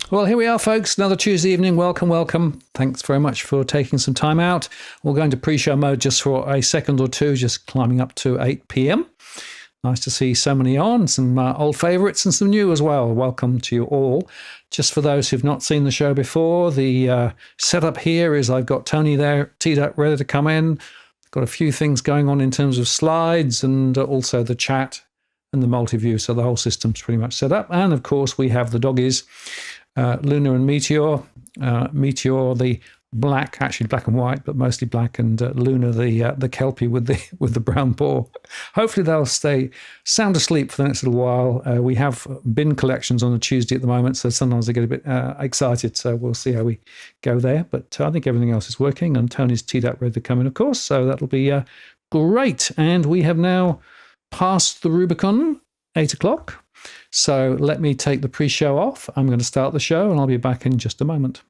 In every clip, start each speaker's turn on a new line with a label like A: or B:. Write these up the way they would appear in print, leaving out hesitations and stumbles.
A: Well, here we are, folks. Another Tuesday evening. Welcome, welcome. Thanks very much for taking some time out. We'll go into pre-show mode just for a second or two, just climbing up to 8 p.m. Nice to see so many on, some old favourites and some new as well. Welcome to you all. Just for those who've not seen the show before, the setup here is I've got Tony there teed up, ready to come in. Got a few things going on in terms of slides and also the chat and the multi-view. So the whole system's pretty much set up. And of course, we have the doggies, Luna and Meteor. Meteor, the black, actually black and white, but mostly black, and Luna, the Kelpie with the brown paw. Hopefully they'll stay sound asleep for the next little while. We have bin collections on a Tuesday at the moment, so sometimes they get a bit excited. So we'll see how we go there. But I think everything else is working, and Tony's teed up ready to come in, of course. So that'll be great. And we have now passed the Rubicon, 8 o'clock. So let me take the pre-show off. I'm going to start the show, and I'll be back in just a moment.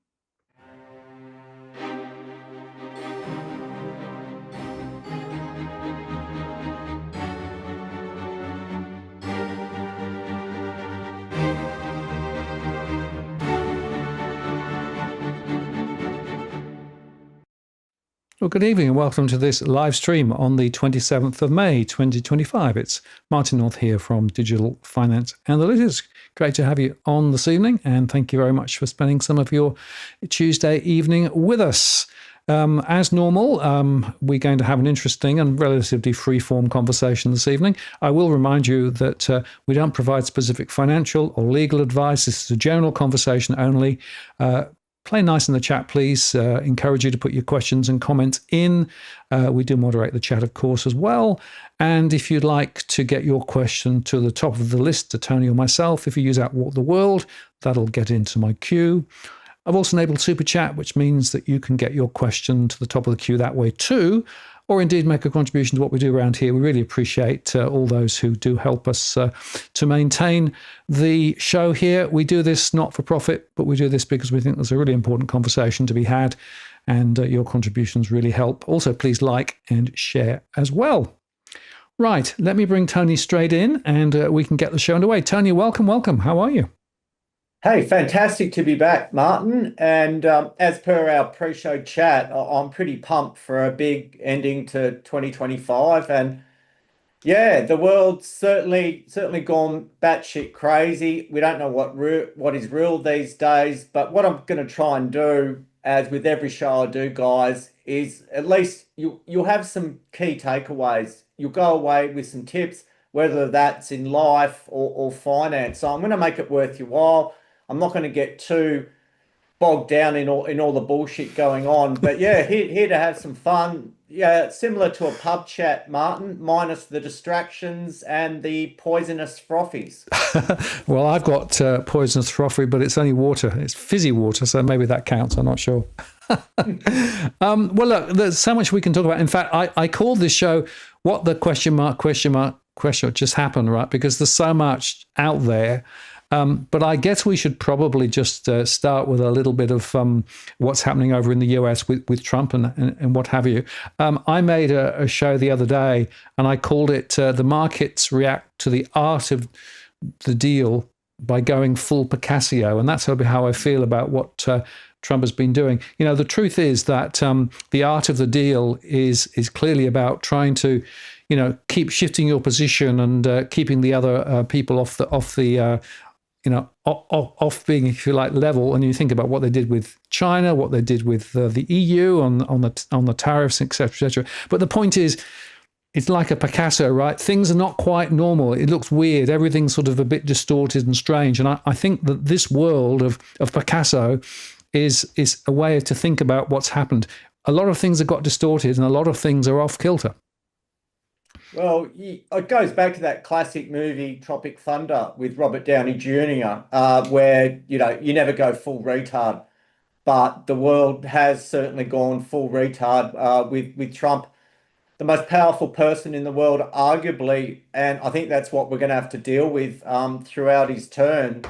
A: Well, good evening and welcome to this live stream on the 27th of May, 2025. It's Martin North here from Digital Finance Analytics. Great to have you on this evening, and thank you very much for spending some of your Tuesday evening with us. As normal, we're going to have an interesting and relatively free-form conversation this evening. I will remind you that we don't provide specific financial or legal advice. This is a general conversation only. Play nice in the chat, please. Encourage you to put your questions and comments in. We do moderate the chat, of course, as well. And if you'd like to get your question to the top of the list to Tony or myself, if you use Outwalk the World, that'll get into my queue. I've also enabled Super Chat, which means that you can get your question to the top of the queue that way too, or indeed make a contribution to what we do around here. We really appreciate all those who do help us to maintain the show here. We do this not for profit, but we do this because we think there's a really important conversation to be had, and your contributions really help. Also, please like and share as well. Right, let me bring Tony straight in, and we can get the show underway. Tony, welcome, welcome. How are you?
B: Hey, fantastic to be back, Martin. And as per our pre-show chat, I'm pretty pumped for a big ending to 2025. And yeah, the world's certainly gone batshit crazy. We don't know what is real these days. But what I'm going to try and do, as with every show I do, guys, is at least you'll have some key takeaways. You'll go away with some tips, whether that's in life or finance. So I'm going to make it worth your while. I'm not going to get too bogged down in all the bullshit going on, but yeah, here to have some fun. Yeah, similar to a pub chat, Martin, minus the distractions and the poisonous frothies.
A: Well, I've got poisonous frothy, but it's only water. It's fizzy water, so maybe that counts. I'm not sure. Well, look, there's so much we can talk about. In fact, I called this show "What the question just happened," right? Because there's so much out there. But I guess we should probably just start with a little bit of what's happening over in the US with Trump and what have you. I made a show the other day, and I called it "The Markets React to the Art of the Deal by Going Full Picasso," and that's how I feel about what Trump has been doing. You know, the truth is that the art of the deal is clearly about trying to, keep shifting your position and keeping the other people off being, if you like, level. And you think about what they did with China, what they did with the EU on the tariffs, et cetera, et cetera. But the point is, it's like a Picasso, right? Things are not quite normal. It looks weird. Everything's sort of a bit distorted and strange. And I think that this world of Picasso is a way to think about what's happened. A lot of things have got distorted, and a lot of things are off kilter.
B: Well, it goes back to that classic movie Tropic Thunder with Robert Downey Jr., where, you never go full retard. But the world has certainly gone full retard with Trump, the most powerful person in the world, arguably. And I think that's what we're going to have to deal with throughout his term.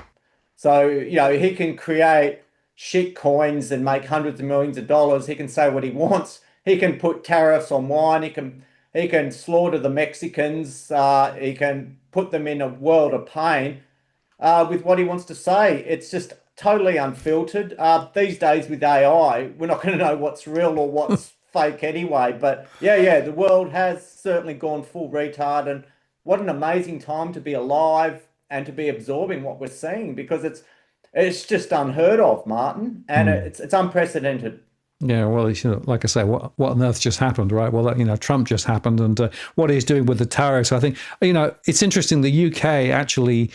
B: So, he can create shit coins and make hundreds of millions of dollars. He can say what he wants. He can put tariffs on wine. He can slaughter the Mexicans. He can put them in a world of pain with what he wants to say. It's just totally unfiltered. These days with AI, we're not going to know what's real or what's fake anyway. But yeah, the world has certainly gone full retard, and what an amazing time to be alive and to be absorbing what we're seeing because it's just unheard of, Martin, and
A: Hmm.
B: it's unprecedented.
A: Yeah, well, like I say, what on earth just happened, right? Well, Trump just happened, and what he's doing with the tariffs. I think it's interesting. The UK actually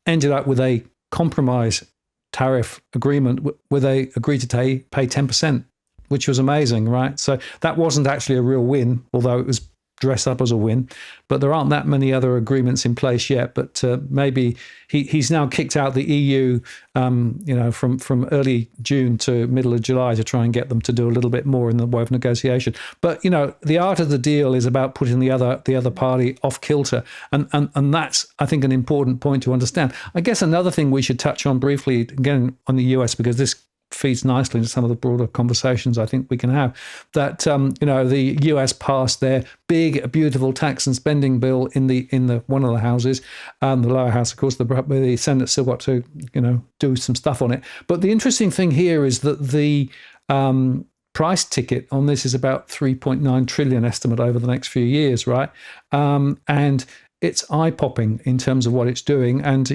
A: ended up with a compromise tariff agreement where they agreed to pay 10%, which was amazing, right? So that wasn't actually a real win, although it was dressed up as a win. But there aren't that many other agreements in place yet. But maybe he's now kicked out the EU, from early June to middle of July to try and get them to do a little bit more in the way of negotiation. But the art of the deal is about putting the other party off kilter, and that's, I think, an important point to understand. I guess another thing we should touch on briefly again on the US, because this feeds nicely into some of the broader conversations I think we can have, that the US passed their big beautiful tax and spending bill in the one of the houses, the lower house, of course. The Senate still got to do some stuff on it. But the interesting thing here is that the price ticket on this is about 3.9 trillion estimate over the next few years, right? And it's eye-popping in terms of what it's doing. And,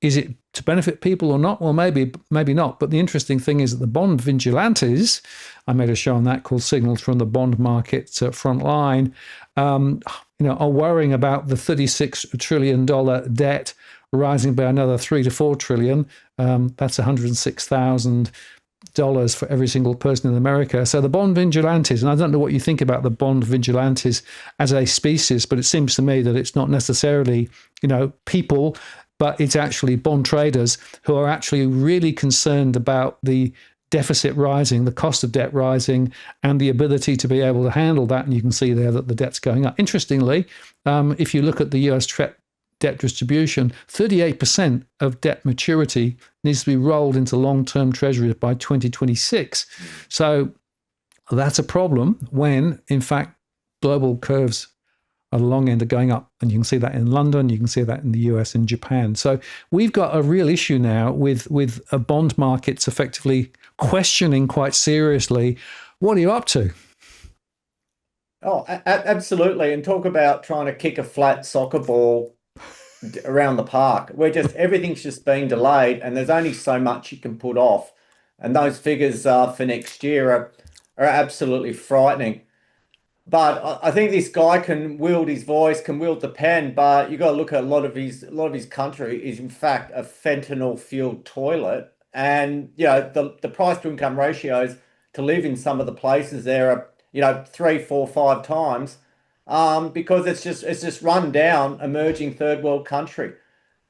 A: is it to benefit people or not? Well, maybe not. But the interesting thing is that the bond vigilantes, I made a show on that called Signals from the Bond Market Front Line, are worrying about the $36 trillion debt rising by another 3 to 4 trillion. That's $106,000 for every single person in America. So the bond vigilantes, and I don't know what you think about the bond vigilantes as a species, but it seems to me that it's not necessarily, people, but it's actually bond traders who are actually really concerned about the deficit rising, the cost of debt rising, and the ability to be able to handle that. And you can see there that the debt's going up. Interestingly, if you look at the US debt distribution, 38% of debt maturity needs to be rolled into long-term treasuries by 2026. So that's a problem when, in fact, global curves at the long end are going up. And you can see that in London, you can see that in the US and Japan. So we've got a real issue now with bond markets effectively questioning quite seriously, what are you up to?
B: Oh, absolutely. And talk about trying to kick a flat soccer ball around the park. Everything's just being delayed, and there's only so much you can put off. And those figures for next year are absolutely frightening. But I think this guy can wield his voice, can wield the pen, but you got to look at a lot of his country is in fact a fentanyl fueled toilet. And the price to income ratios to live in some of the places there are 3, 4, 5 times, because it's just run down emerging third world country.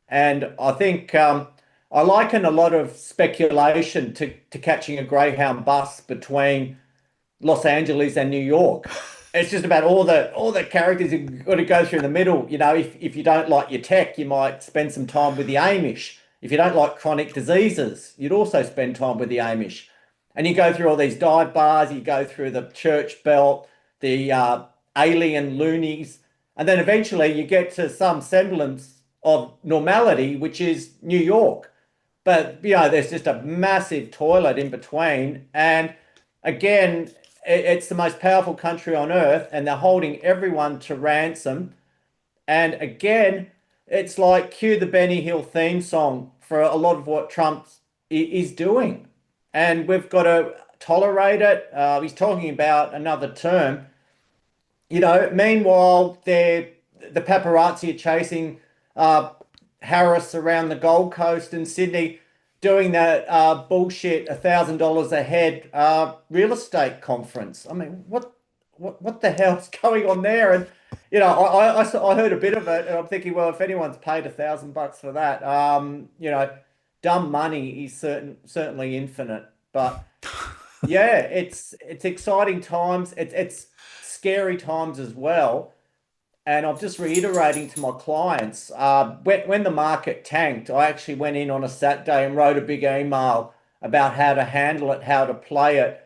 B: And I think I liken a lot of speculation to catching a Greyhound bus between Los Angeles and New York. It's just about all the characters you've got to go through in the middle. If you don't like your tech, you might spend some time with the Amish. If you don't like chronic diseases, you'd also spend time with the Amish. And you go through all these dive bars, you go through the church belt, the alien loonies, and then eventually you get to some semblance of normality, which is New York. But there's just a massive toilet in between. And again, it's the most powerful country on earth, and they're holding everyone to ransom. And again, it's like cue the Benny Hill theme song for a lot of what Trump is doing. And we've got to tolerate it. He's talking about another term. Meanwhile, the paparazzi are chasing Harris around the Gold Coast and Sydney, doing that bullshit $1,000 a head real estate conference. I mean, what the hell's going on there? And I heard a bit of it, and I'm thinking, well, if anyone's paid $1,000 for that, dumb money is certainly infinite. But yeah, it's exciting times. It's scary times as well. And I'm just reiterating to my clients, when the market tanked, I actually went in on a Saturday and wrote a big email about how to handle it, how to play it.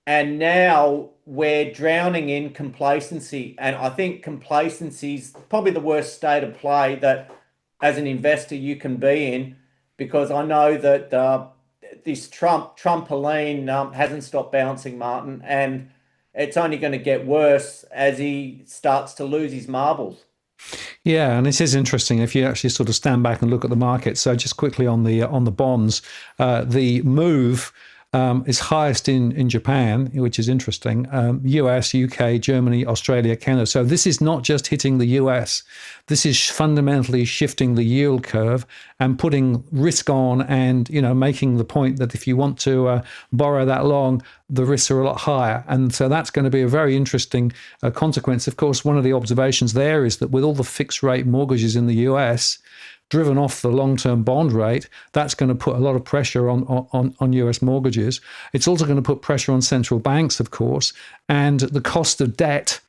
B: And now we're drowning in complacency. And I think complacency is probably the worst state of play that as an investor you can be in. because I know that this trampoline hasn't stopped bouncing, Martin, and it's only going to get worse as he starts to lose his marbles.
A: Yeah, and it is interesting if you actually sort of stand back and look at the market. So just quickly on the bonds, the move is highest in Japan, which is interesting. US, UK, Germany, Australia, Canada. So this is not just hitting the US. This is fundamentally shifting the yield curve and putting risk on, and making the point that if you want to borrow that long, the risks are a lot higher. And so that's going to be a very interesting consequence. Of course, one of the observations there is that with all the fixed rate mortgages in the US, driven off the long-term bond rate, that's going to put a lot of pressure on US mortgages. It's also going to put pressure on central banks, of course, and the cost of debt,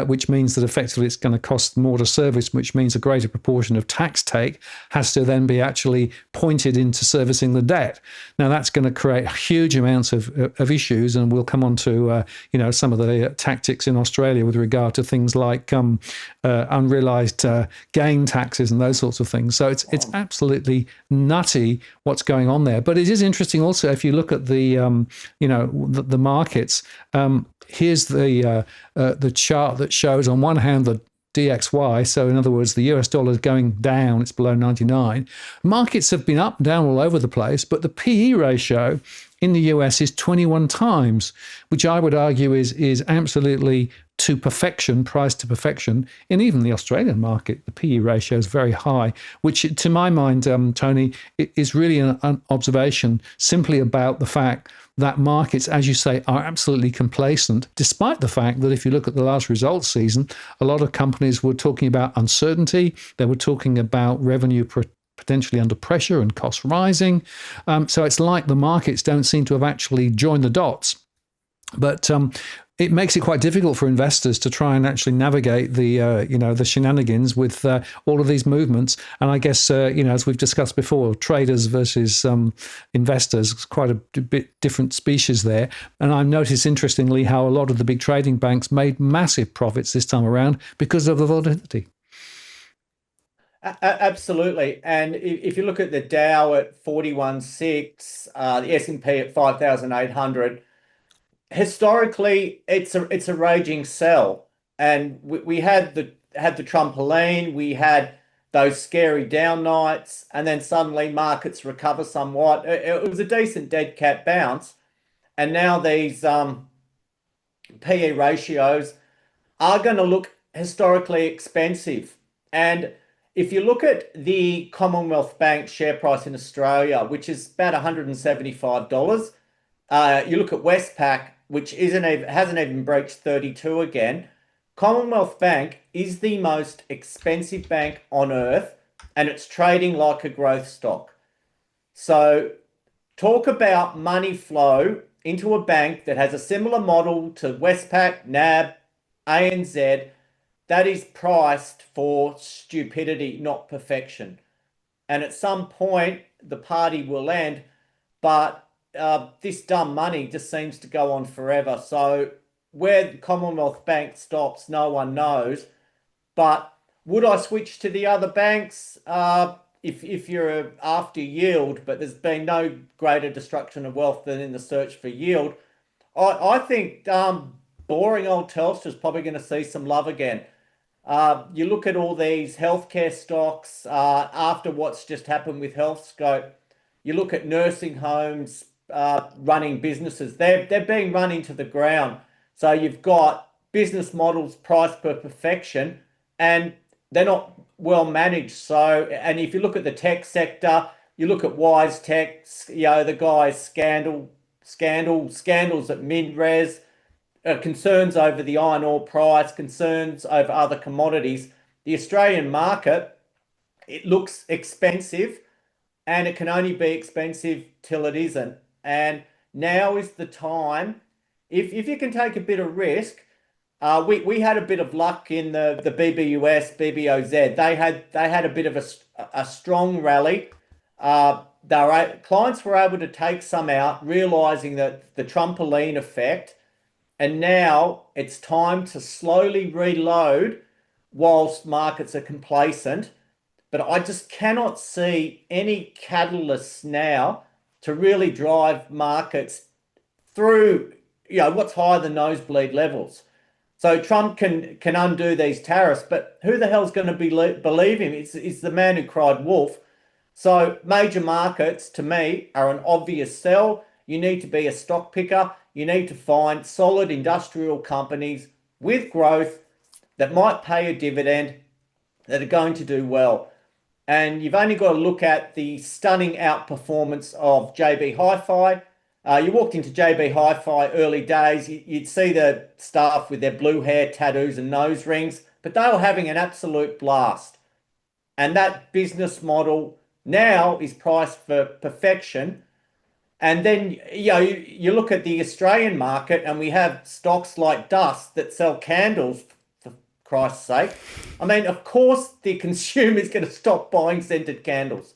A: which means that effectively it's going to cost more to service, which means a greater proportion of tax take has to then be actually pointed into servicing the debt. Now that's going to create huge amounts of issues, and we'll come on to some of the tactics in Australia with regard to things like unrealized gain taxes and those sorts of things. So it's absolutely nutty what's going on there. But it is interesting also if you look at the markets. Here's the chart that shows on one hand the DXY, so in other words, the US dollar is going down, it's below 99. Markets have been up and down all over the place, but the PE ratio in the US is 21 times, which I would argue is absolutely to perfection, priced to perfection. In even the Australian market, the PE ratio is very high, which to my mind, Tony, is really an observation simply about the fact that markets, as you say, are absolutely complacent, despite the fact that if you look at the last results season, a lot of companies were talking about uncertainty. They were talking about revenue potentially under pressure and costs rising. So it's like the markets don't seem to have actually joined the dots. But it makes it quite difficult for investors to try and actually navigate the shenanigans with all of these movements. And I guess as we've discussed before, traders versus investors, quite a bit different species there. And I've noticed interestingly how a lot of the big trading banks made massive profits this time around because of the volatility.
B: Absolutely. And if you look at the Dow at 41.6, the S&P at 5,800, historically it's a raging sell. And we had the trampoline, we had those scary down nights, and then suddenly markets recover somewhat. It was a decent dead cat bounce. And now these PE ratios are going to look historically expensive. And if you look at the Commonwealth Bank share price in Australia, which is about $175, you look at Westpac, which hasn't even breached 32 again. Commonwealth Bank is the most expensive bank on earth, and it's trading like a growth stock. So talk about money flow into a bank that has a similar model to Westpac, NAB, ANZ, that is priced for stupidity, not perfection. And at some point, the party will end, but this dumb money just seems to go on forever. So where the Commonwealth Bank stops, no one knows. But would I switch to the other banks if you're after yield, but there's been no greater destruction of wealth than in the search for yield? I think boring old Telstra is probably going to see some love again. You look at all these healthcare stocks after what's just happened with HealthScope. You look at nursing homes running businesses. They're being run into the ground. So you've got business models priced per perfection, and they're not well managed. So, and if you look at the tech sector, you look at Wise Tech, the guy's scandals at Minres, concerns over the iron ore price, concerns over other commodities. The Australian market, it looks expensive, and it can only be expensive till it isn't. And now is the time, if you can take a bit of risk. We had a bit of luck in the BBUS, BBOZ. They had a bit of a strong rally. Clients were able to take some out, realizing that the trampoline effect. And now it's time to slowly reload whilst markets are complacent. but I just cannot see any catalysts now to really drive markets through, what's higher than nosebleed levels. So Trump can undo these tariffs, but who the hell's going to believe him? It's the man who cried wolf. So major markets, to me, are an obvious sell. You need to be a stock picker. You need to find solid industrial companies with growth that might pay a dividend, that are going to do well. And you've only got to look at the stunning outperformance of JB Hi-Fi. You walked into JB Hi-Fi early days, you'd see the staff with their blue hair, tattoos and nose rings, but they were having an absolute blast. And that business model now is priced for perfection. And then, you look at the Australian market and we have stocks like Dust that sell candles, for Christ's sake. I mean, of course, the consumer is going to stop buying scented candles.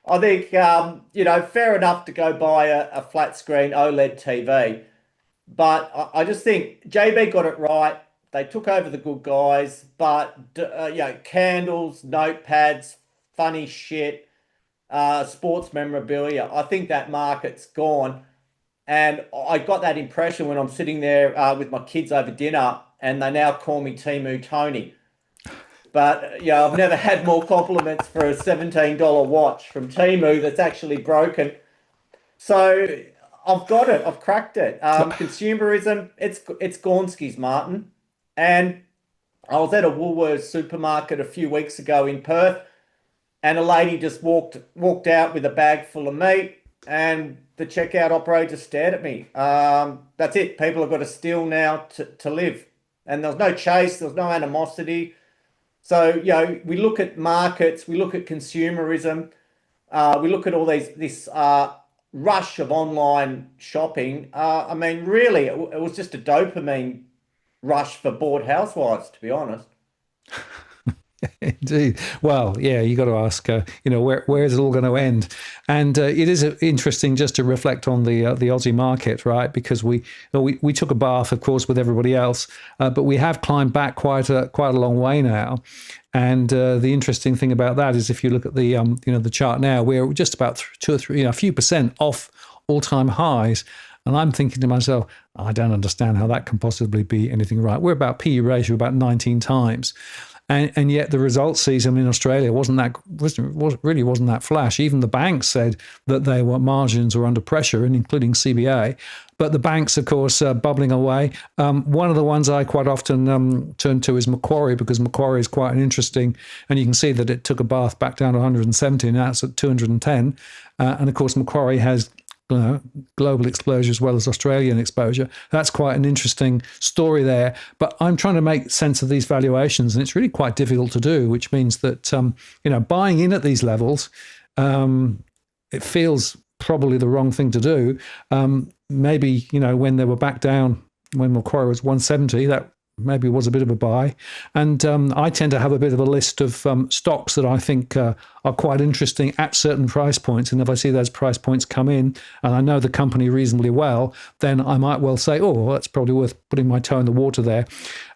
B: I think, fair enough to go buy a flat screen OLED TV. But I just think JB got it right. They took over the good guys, but, candles, notepads, funny shit, sports memorabilia. I think that market's gone. And I got that impression when I'm sitting there with my kids over dinner and they now call me Temu Tony. But I've never had more compliments for a $17 watch from Temu that's actually broken. So I've got it. I've cracked it. Consumerism, it's Gornsky's, Martin. And I was at a Woolworths supermarket a few weeks ago in Perth, and a lady just walked out with a bag full of meat, and the checkout operator stared at me. That's it. People have got to steal now to live. And there's no chase. There's no animosity. So, we look at markets, we look at consumerism, we look at all this rush of online shopping. I mean, really, it was just a dopamine rush for bored housewives, to be honest.
A: Indeed. Well, yeah, you got to ask, where is it all going to end? And it is interesting just to reflect on the Aussie market, right? Because we took a bath, of course, with everybody else, but we have climbed back quite a long way now. And the interesting thing about that is, if you look at the chart now, we're just about a few percent off all-time highs. And I'm thinking to myself, I don't understand how that can possibly be anything right. We're about PE ratio about 19 times. And yet the results season in Australia wasn't that flash. Even the banks said that margins were under pressure, and including CBA. But the banks, of course, bubbling away. One of the ones I quite often turn to is Macquarie, because Macquarie is quite an interesting, and you can see that it took a bath back down to 170, and now it's at 210. And of course, Macquarie has global exposure as well as Australian exposure. That's quite an interesting story there. But I'm trying to make sense of these valuations, and it's really quite difficult to do, which means that, buying in at these levels, it feels probably the wrong thing to do. Maybe, when they were back down, when Macquarie was 170, that maybe was a bit of a buy. And I tend to have a bit of a list of stocks that I think are quite interesting at certain price points. And if I see those price points come in and I know the company reasonably well, then I might well say, oh, that's probably worth putting my toe in the water there.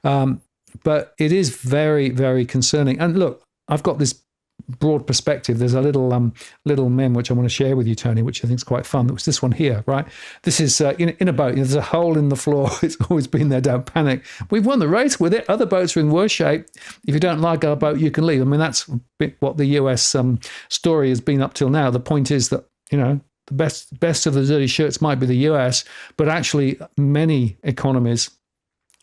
A: But it is very, very concerning. And look, I've got this broad perspective. There's a little meme which I want to share with you, Tony, which I think is quite fun. It was this one here, right? This is in a boat. There's a hole in the floor. It's always been there. Don't panic. We've won the race with it. Other boats are in worse shape. If you don't like our boat, you can leave. I mean, that's what the US story has been up till now. The point is that the best of the dirty shirts might be the US, but actually many economies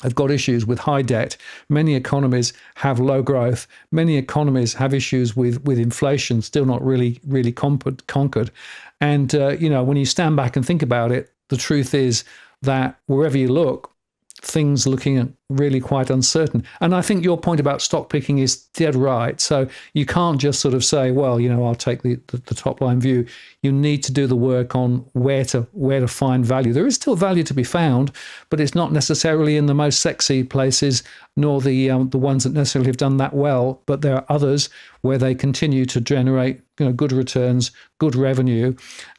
A: have got issues with high debt. Many economies have low growth. Many economies have issues with inflation still not really conquered. And, when you stand back and think about it, the truth is that wherever you look, things looking really quite uncertain. And I think your point about stock picking is dead right. So you can't just sort of say, well, I'll take the top line view. You need to do the work on where to find value. There is still value to be found, but it's not necessarily in the most sexy places, nor the ones that necessarily have done that well. But there are others where they continue to generate good returns, good revenue,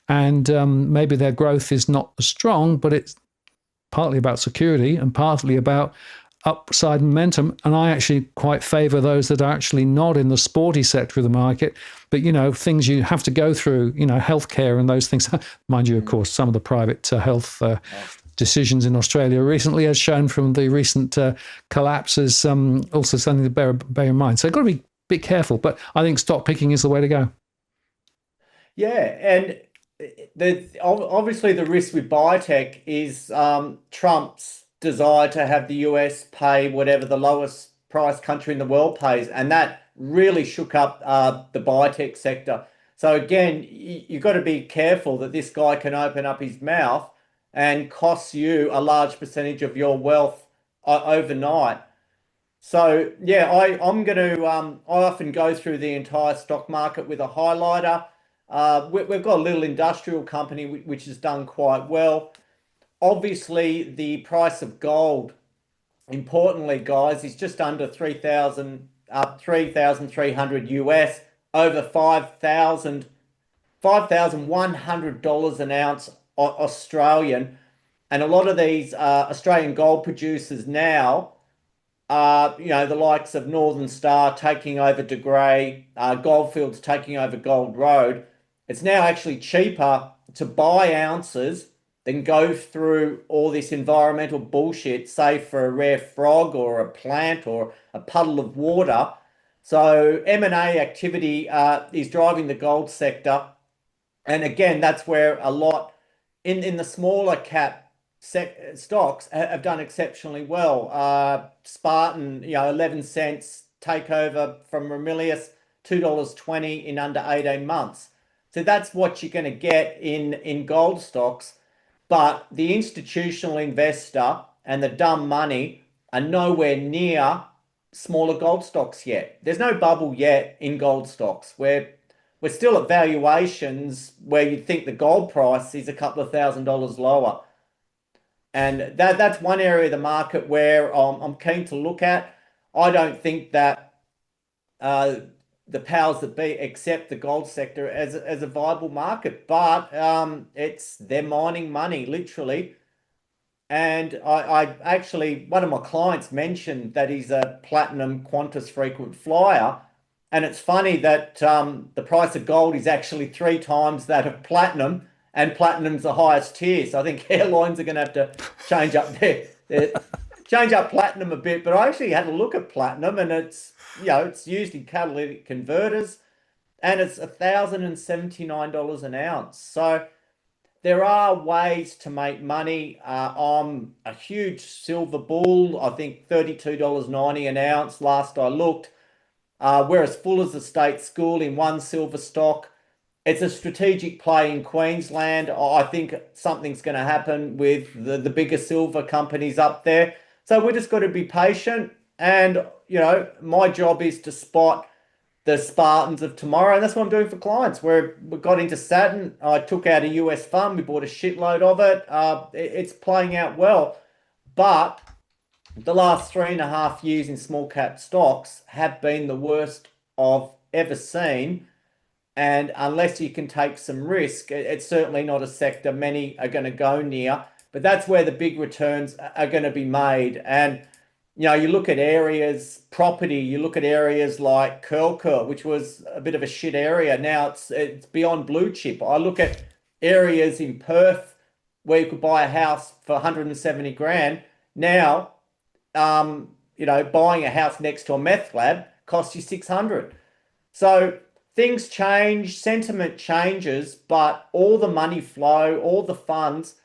A: and maybe their growth is not as strong, but it's partly about security and partly about upside momentum. And I actually quite favor those that are actually not in the sporty sector of the market, but, things you have to go through, healthcare and those things. Mind you, of course, some of the private health decisions in Australia recently, as shown from the recent collapses, also something to bear in mind. So you've got to be a bit careful, but I think stock picking is the way to go.
B: Yeah, and obviously the risk with biotech is Trump's desire to have the US pay whatever the lowest price country in the world pays, and that really shook up the biotech sector. So again, you've got to be careful that this guy can open up his mouth and cost you a large percentage of your wealth overnight. So yeah, I'm going to I often go through the entire stock market with a highlighter. We've got a little industrial company which has done quite well. Obviously, the price of gold, importantly, guys, is just under 3,300 US, over $5,100 an ounce Australian. And a lot of these Australian gold producers now, the likes of Northern Star taking over De Grey, Goldfields taking over Gold Road. It's now actually cheaper to buy ounces than go through all this environmental bullshit, say for a rare frog or a plant or a puddle of water. So M&A activity is driving the gold sector. And again, that's where a lot in the smaller cap stocks have done exceptionally well. Spartan, 11 cents takeover from Ramilius, $2.20 in under 18 months. So that's what you're going to get in gold stocks. But the institutional investor and the dumb money are nowhere near smaller gold stocks yet. There's no bubble yet in gold stocks. We're still at valuations where you'd think the gold price is a couple of $1,000s lower. And that's one area of the market where I'm keen to look at. I don't think that the powers that be accept the gold sector as a viable market, but they're mining money, literally. And I actually, one of my clients mentioned that he's a platinum Qantas frequent flyer. And it's funny that the price of gold is actually 3 times that of platinum, and platinum's the highest tier. So I think airlines are going to have to change up change up platinum a bit. But I actually had a look at platinum, and it's used in catalytic converters, and it's $1,079 an ounce. So there are ways to make money. I'm a huge silver bull. I think $32.90 an ounce last I looked. We're as full as the state school in one silver stock. It's a strategic play in Queensland. I think something's going to happen with the bigger silver companies up there. So we just got to be patient. And, my job is to spot the Spartans of tomorrow. And that's what I'm doing for clients. We got into Saturn. I took out a US fund. We bought a shitload of it. It's playing out well. But the last 3.5 years in small cap stocks have been the worst I've ever seen. And unless you can take some risk, it's certainly not a sector many are going to go near. But that's where the big returns are going to be made. And, you look at areas, property, you look at areas like Curl, which was a bit of a shit area. Now it's beyond blue chip. I look at areas in Perth where you could buy a house for 170 grand. Now, buying a house next to a meth lab costs you 600. So things change, sentiment changes, but all the money flow, all the funds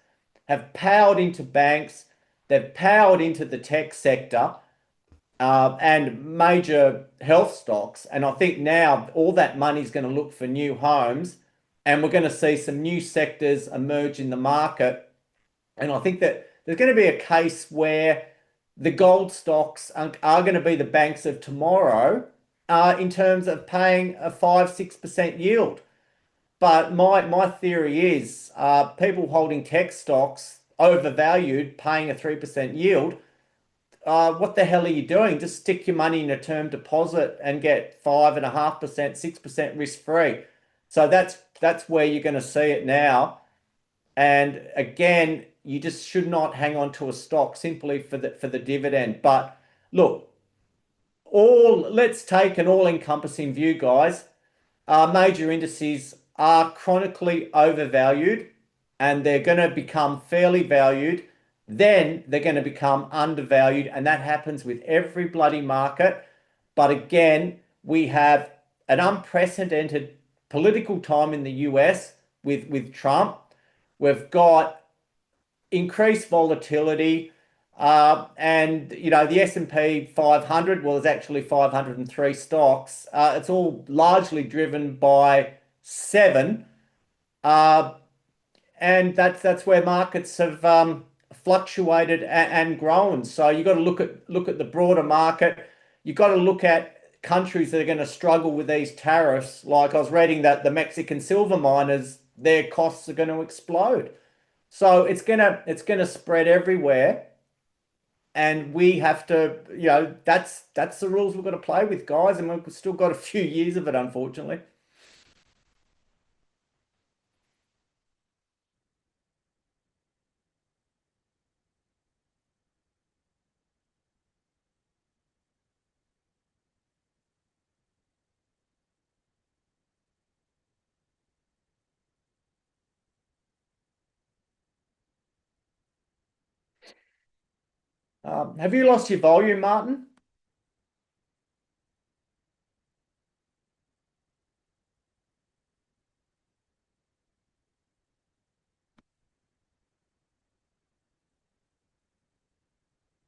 B: have powered into banks, they've powered into the tech sector and major health stocks. And I think now all that money is going to look for new homes, and we're going to see some new sectors emerge in the market. And I think that there's going to be a case where the gold stocks are going to be the banks of tomorrow in terms of paying a 5-6% yield. But my theory is people holding tech stocks overvalued, paying a 3% yield. What the hell are you doing? Just stick your money in a term deposit and get 5.5%, 6% risk free. So that's where you're going to see it now. And again, you just should not hang on to a stock simply for the dividend. But look, let's take an all-encompassing view, guys. Major indices are chronically overvalued, and they're going to become fairly valued. Then they're going to become undervalued, and that happens with every bloody market. But again, we have an unprecedented political time in the US with Trump. We've got increased volatility, and the S&P 500, well, there's actually 503 stocks. It's all largely driven by seven, and that's where markets have fluctuated and grown. So you've got to look at the broader market. You've got to look at countries that are going to struggle with these tariffs. Like I was reading that the Mexican silver miners, their costs are going to explode. So it's gonna spread everywhere, and we have to, that's the rules we've got to play with, guys, and we've still got a few years of it, unfortunately. Have you lost your volume, Martin?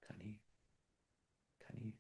B: Can you? Can you?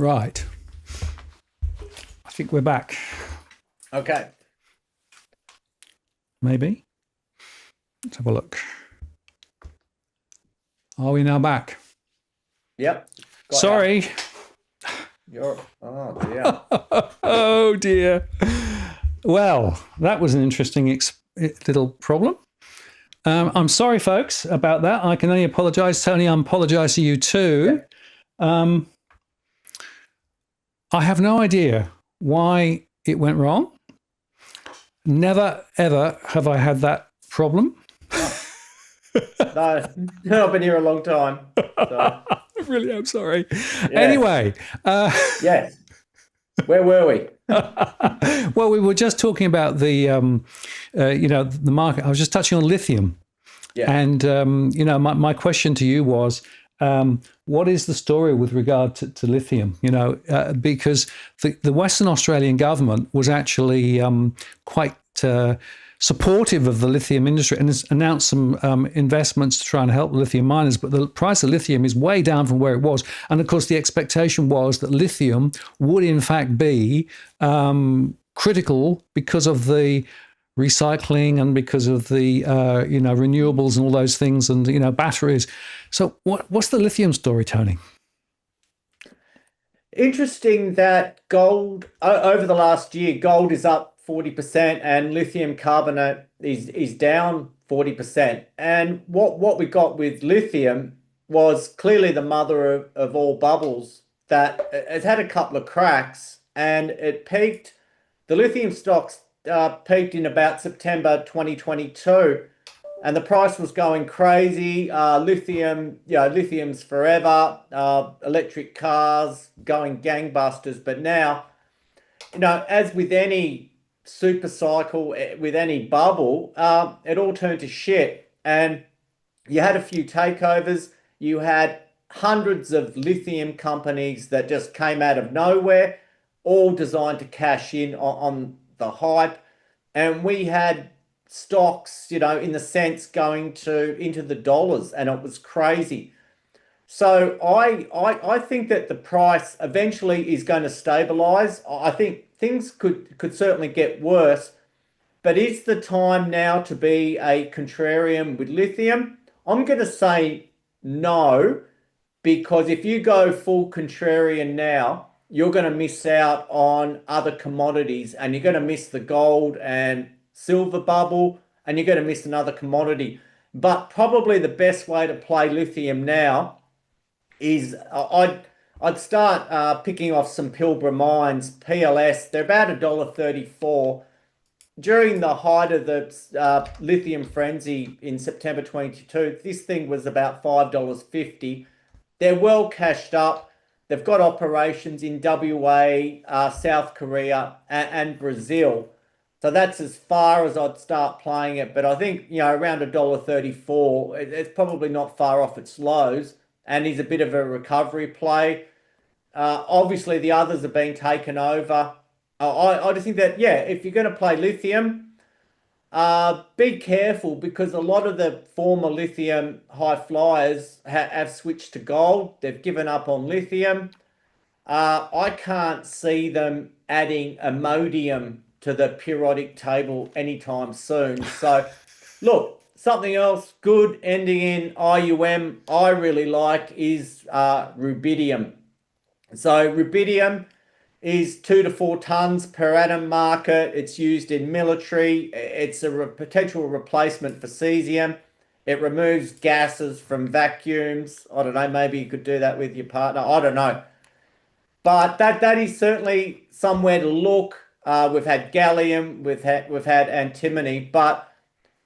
A: Right. I think we're back.
B: Okay.
A: Maybe. Let's have a look. Are we now back?
B: Yep. Got ya.
A: Sorry.
B: Oh dear.
A: Oh dear. Well, that was an interesting little problem. I'm sorry, folks, about that. I can only apologise. Tony, I apologise to you too. I have no idea why it went wrong. Never, ever have I had that problem.
B: No, I've been here a long time. So,
A: I really am sorry.
B: yeah.
A: Anyway.
B: Yes. Where were we?
A: Well, we were just talking about the market. I was just touching on lithium.
B: Yeah.
A: And, my question to you was, what is the story with regard to lithium? Because the Western Australian government was actually quite supportive of the lithium industry and has announced some investments to try and help lithium miners. But the price of lithium is way down from where it was. And of course, the expectation was that lithium would in fact be critical because of the recycling and because of the renewables and all those things and batteries. So what's the lithium story, Tony?
B: Interesting that gold over the last year, gold is up 40% and lithium carbonate is down 40%. And what we got with lithium was clearly the mother of all bubbles, that it's had a couple of cracks and it peaked. The lithium stocks peaked in about September 2022 and the price was going crazy. Lithium's forever, electric cars going gangbusters. But now, as with any super cycle, with any bubble, it all turned to shit. And you had a few takeovers. You had hundreds of lithium companies that just came out of nowhere, all designed to cash in on the hype. And we had stocks, in the sense going into the dollars, and it was crazy. So I think that the price eventually is going to stabilize. I think things could certainly get worse, but is the time now to be a contrarian with lithium? I'm going to say no, because if you go full contrarian now, you're going to miss out on other commodities and you're going to miss the gold and silver bubble and you're going to miss another commodity. But probably the best way to play lithium now is I'd start picking off some Pilbara mines, PLS. They're about $1.34. During the height of the lithium frenzy in September 22, this thing was about $5.50. They're well cashed up. They've got operations in WA, South Korea, and Brazil. So that's as far as I'd start playing it. But I think, around $1.34, it's probably not far off its lows and is a bit of a recovery play. Obviously, the others have been taken over. I just think that, if you're going to play lithium, be careful, because a lot of the former lithium high flyers have switched to gold. They've given up on lithium. I can't see them adding ammonium to the periodic table anytime soon. So, look, something else good ending in IUM I really like is rubidium. So rubidium is 2 to 4 tons per annum market. It's used in military. It's a potential replacement for cesium. It removes gases from vacuums. I don't know, maybe you could do that with your partner. I don't know. But that is certainly somewhere to look. We've had gallium, we've had antimony, but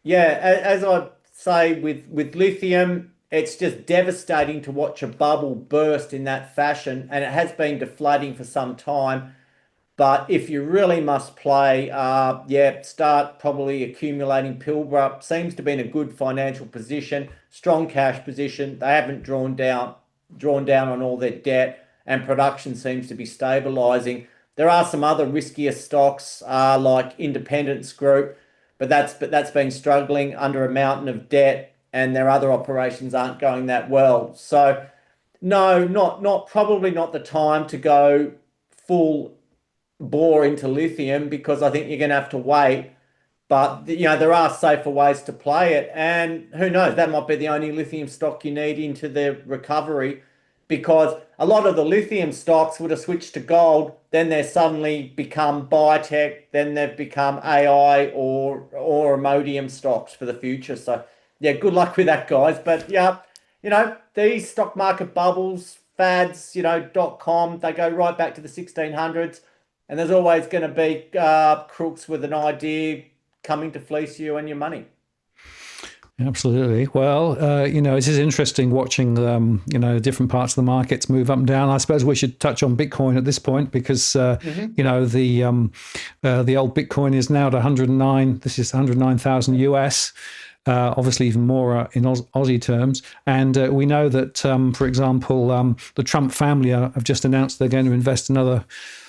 B: as I say with lithium, it's just devastating to watch a bubble burst in that fashion, and it has been deflating for some time. But if you really must play, start probably accumulating Pilbara. Seems to be in a good financial position, strong cash position. They haven't drawn down on all their debt, and production seems to be stabilizing. There are some other riskier stocks like Independence Group, but that's been struggling under a mountain of debt, and their other operations aren't going that well. So No, not probably not the time to go full bore into lithium because I think you're going to have to wait. But there are safer ways to play it, and who knows, that might be the only lithium stock you need into the recovery, because a lot of the lithium stocks would have switched to gold, then they suddenly become biotech, then they've become AI or Imodium stocks for the future. So yeah, good luck with that, guys. But yeah, these stock market bubbles, fads, .com, they go right back to the 1600s, and there's always going to be crooks with an idea coming to fleece you and your money.
A: Absolutely. Well, it is interesting watching, different parts of the markets move up and down. I suppose we should touch on Bitcoin at this point because, the old Bitcoin is now at 109. This is 109,000 US. Obviously, even more in Aussie terms. And we know that, for example, the Trump family have just announced they're going to invest another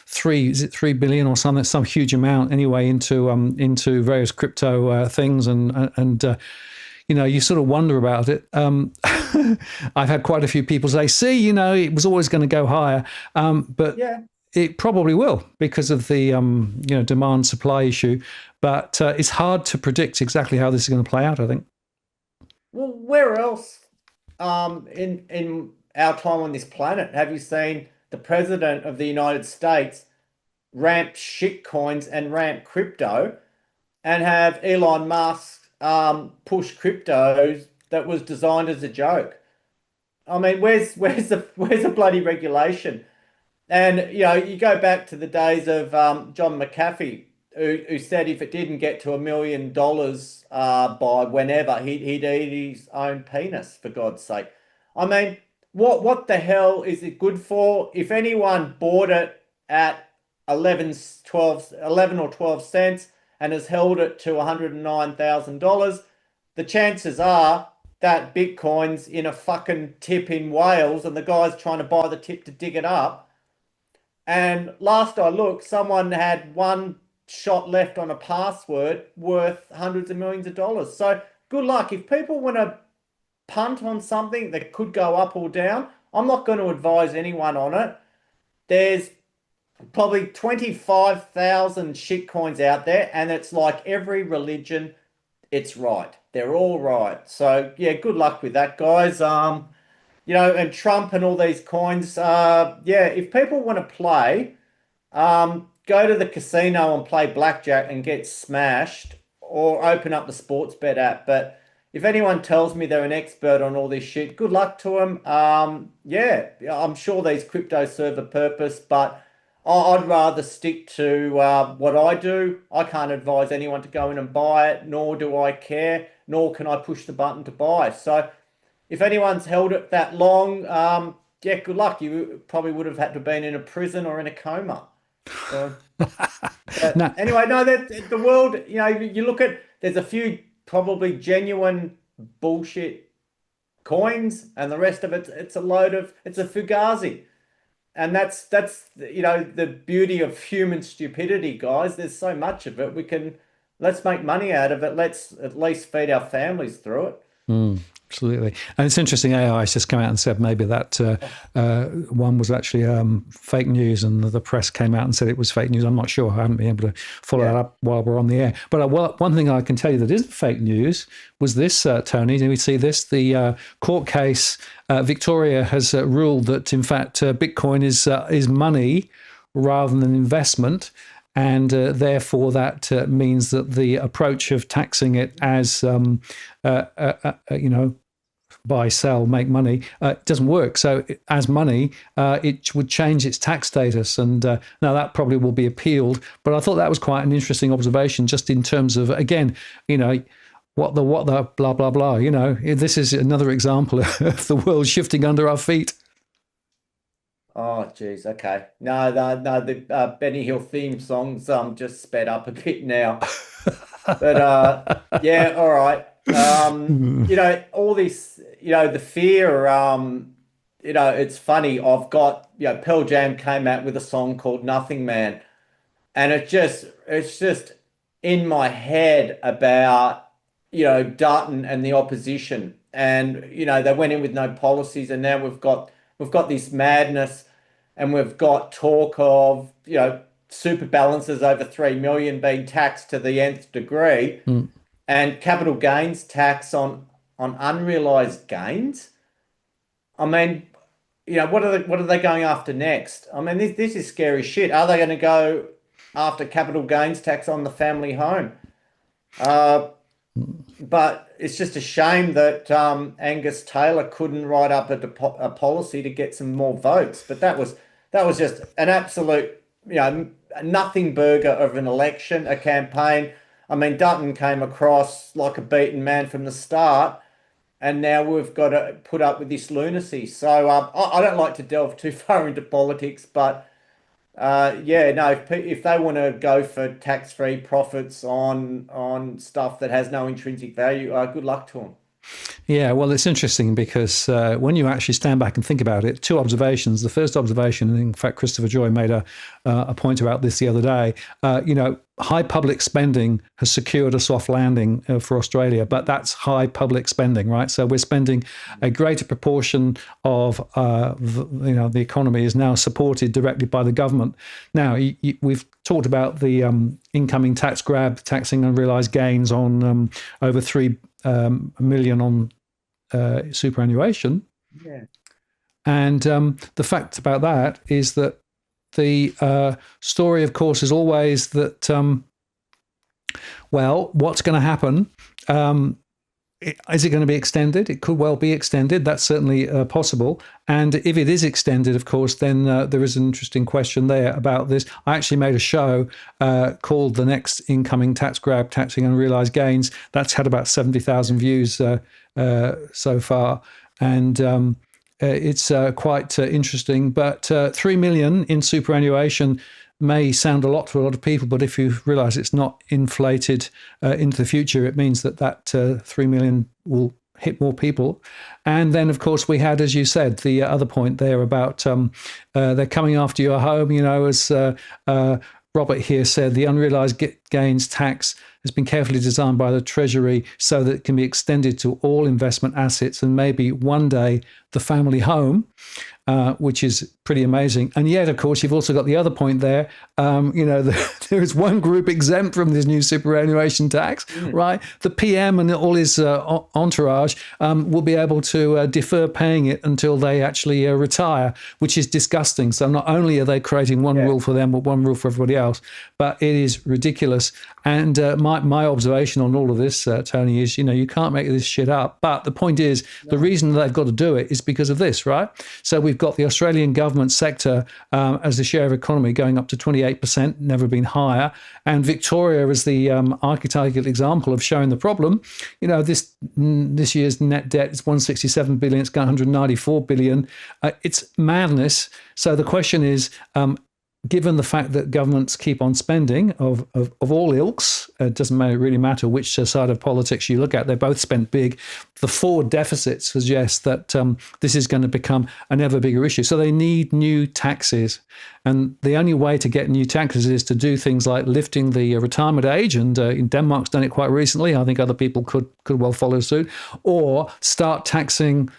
A: 3 billion or something, some huge amount anyway, into various crypto things, and you sort of wonder about it. I've had quite a few people say, see, it was always going to go higher, but
B: Yeah.
A: it probably will because of the demand supply issue. But it's hard to predict exactly how this is going to play out, I think.
B: Well, where else in our time on this planet have you seen the president of the United States ramp shit coins and ramp crypto, and have Elon Musk push cryptos that was designed as a joke? I mean, where's the bloody regulation? And you go back to the days of John McAfee, who said if it didn't get to $1 million by whenever, he'd eat his own penis, for God's sake. I mean, what the hell is it good for? If anyone bought it at 11 or 12 cents and has held it to $109,000, the chances are that Bitcoin's in a fucking tip in Wales and the guy's trying to buy the tip to dig it up. And last I looked, someone had one shot left on a password worth hundreds of millions of dollars. So good luck. If people want to punt on something that could go up or down, I'm not going to advise anyone on it. There's probably 25,000 shitcoins out there, and it's like every religion, it's right. They're all right. So yeah, good luck with that, guys. And Trump and all these coins. Yeah, if people want to play, go to the casino and play blackjack and get smashed, or open up the sports bet app. But if anyone tells me they're an expert on all this shit, good luck to them. Yeah, I'm sure these cryptos serve a purpose, but I'd rather stick to what I do. I can't advise anyone to go in and buy it, nor do I care, nor can I push the button to buy. So if anyone's held it that long, yeah, good luck. You probably would have had to have been in a prison or in a coma. So,
A: No,
B: anyway, no, that the world, you look at, there's a few probably genuine bullshit coins, and the rest of it's a fugazi. And that's the beauty of human stupidity, guys. There's so much of it. Let's make money out of it. Let's at least feed our families through it.
A: absolutely. And it's interesting, AI has just come out and said maybe that one was actually fake news, and the press came out and said it was fake news. I'm not sure. I haven't been able to follow that up while we're on the air. But one thing I can tell you that isn't fake news was this, Tony. Did we see this? The court case, Victoria has ruled that, in fact, Bitcoin is money rather than investment. And therefore, that means that the approach of taxing it as, buy, sell, make money, doesn't work. So as money, it would change its tax status. And now that probably will be appealed. But I thought that was quite an interesting observation, just in terms of, again, what the blah, blah, blah. This is another example of the world shifting under our feet.
B: Oh, geez. Okay. No, no. The Benny Hill theme song's just sped up a bit now. But yeah, all right. All this, the fear. It's funny. I've got, Pearl Jam came out with a song called Nothing Man, and it's just in my head about, Dutton and the opposition, and they went in with no policies, and now we've got we've got this madness, and we've got talk of, super balances over 3 million being taxed to the nth degree,
A: Mm.
B: and capital gains tax on unrealized gains. I mean, what are they going after next? I mean, this is scary shit. Are they going to go after capital gains tax on the family home? Uh, but it's just a shame that Angus Taylor couldn't write up a policy to get some more votes. But that was just an absolute, nothing burger of an election, a campaign. I mean, Dutton came across like a beaten man from the start, and now we've got to put up with this lunacy. So I don't like to delve too far into politics, but yeah, no, if they want to go for tax-free profits on stuff that has no intrinsic value, good luck to them.
A: Yeah, well, it's interesting because when you actually stand back and think about it, two observations. The first observation, and in fact, Christopher Joy made a point about this the other day. High public spending has secured a soft landing for Australia, but that's high public spending, right? So we're spending a greater proportion of the economy is now supported directly by the government. Now we've talked about the incoming tax grab, taxing unrealized gains on over 3 million on superannuation.
B: Yeah.
A: And the fact about that is that the story, of course, is always that, what's going to happen? Is it going to be extended? It could well be extended. That's certainly possible. And if it is extended, of course, then there is an interesting question there about this. I actually made a show called The Next Incoming Tax Grab, Taxing Unrealized Gains. That's had about 70,000 views so far. And it's quite interesting. But 3 million in superannuation may sound a lot to a lot of people, but if you realise it's not inflated into the future, it means that 3 million will hit more people. And then, of course, we had, as you said, the other point there about they're coming after your home, as Robert here said, the unrealised gains tax has been carefully designed by the Treasury so that it can be extended to all investment assets and maybe one day the family home, which is pretty amazing. And yet, of course, you've also got the other point there. There is one group exempt from this new superannuation tax, right? The PM and all his entourage will be able to defer paying it until they actually retire, which is disgusting. So not only are they creating one rule for them, but one rule for everybody else, but it is ridiculous. And my observation on all of this, Tony, is, you can't make this shit up. But the point is, the reason they've got to do it is because of this, right? So we've got the Australian government sector as the share of economy going up to 28%, never been higher. And Victoria is the archetypal example of showing the problem. This year's net debt is 167 billion, it's got 194 billion. It's madness. So the question is, given the fact that governments keep on spending of all ilks, it doesn't really matter which side of politics you look at, they both spent big. The forward deficit suggests that this is going to become an ever bigger issue. So they need new taxes. And the only way to get new taxes is to do things like lifting the retirement age. And in Denmark's done it quite recently. I think other people could well follow suit. Or start taxing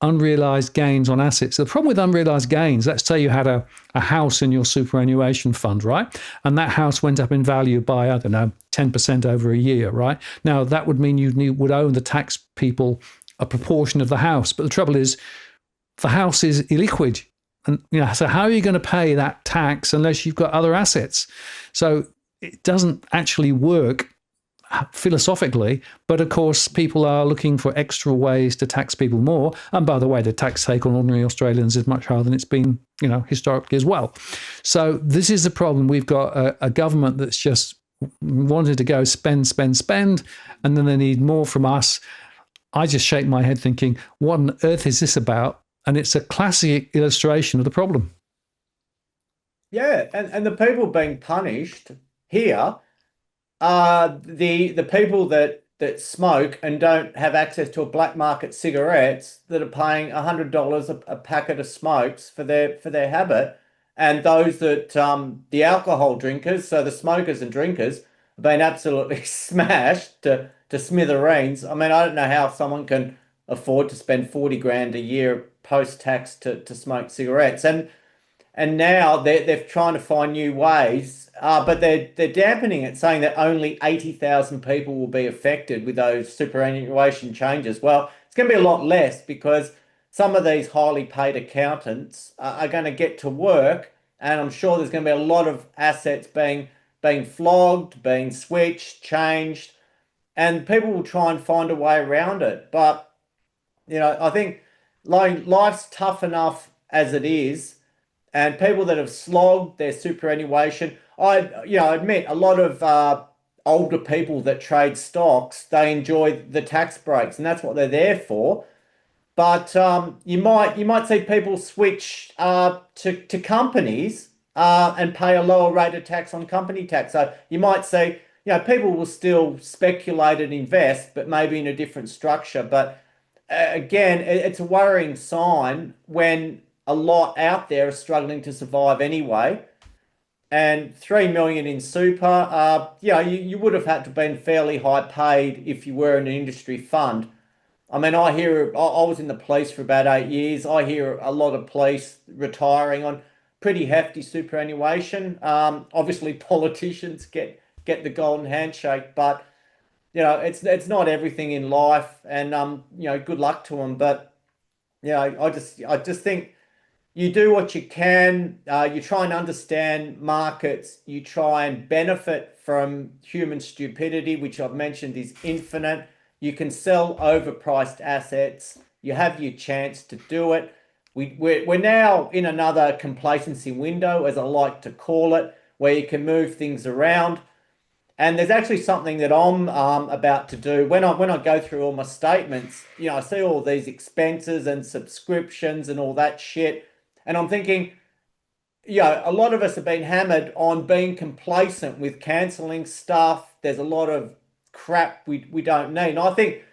A: unrealized gains on assets. The problem with unrealized gains, let's say you had a house in your superannuation fund, right? And that house went up in value by, 10% over a year, right? Now, that would mean you would owe the tax people a proportion of the house. But the trouble is, the house is illiquid. And, so how are you going to pay that tax unless you've got other assets? So it doesn't actually work philosophically, but of course people are looking for extra ways to tax people more. And by the way, the tax take on ordinary Australians is much higher than it's been, historically as well. So this is the problem. We've got a government that's just wanted to go spend, and then they need more from us. I just shake my head thinking, what on earth is this about? And it's a classic illustration of the problem.
B: Yeah, and the people being punished here the people that smoke and don't have access to a black market cigarettes that are paying $100 a packet of smokes for their habit, and those that the alcohol drinkers, so the smokers and drinkers, have been absolutely smashed to smithereens. I mean, I don't know how someone can afford to spend 40 grand a year post-tax to smoke cigarettes. And now they're trying to find new ways, but they're dampening it, saying that only 80,000 people will be affected with those superannuation changes. Well, it's going to be a lot less because some of these highly paid accountants are going to get to work, and I'm sure there's going to be a lot of assets being flogged, being switched, changed, and people will try and find a way around it. But I think like life's tough enough as it is, and people that have slogged their superannuation, I admit a lot of older people that trade stocks, they enjoy the tax breaks, and that's what they're there for. But you might see people switch to companies and pay a lower rate of tax on company tax. So you might see, people will still speculate and invest, but maybe in a different structure. But again, it's a worrying sign when a lot out there are struggling to survive anyway. And 3 million in super, you would have had to been fairly high paid if you were in an industry fund. I mean, I was in the police for about 8 years. I hear a lot of police retiring on pretty hefty superannuation. Obviously, politicians get the golden handshake, but it's not everything in life, and good luck to them. But I just think you do what you can. You try and understand markets. You try and benefit from human stupidity, which I've mentioned is infinite. You can sell overpriced assets. You have your chance to do it. We're now in another complacency window, as I like to call it, where you can move things around. And there's actually something that I'm about to do. When I go through all my statements, I see all these expenses and subscriptions and all that shit. And I'm thinking, a lot of us have been hammered on being complacent with cancelling stuff. There's a lot of crap we don't need. And I think,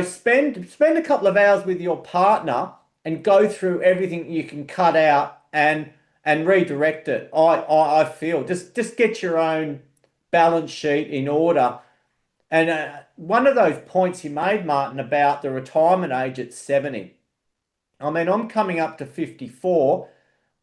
B: spend a couple of hours with your partner and go through everything you can cut out and redirect it. I feel just get your own balance sheet in order. And one of those points you made, Martin, about the retirement age at 70. I mean, I'm coming up to 54.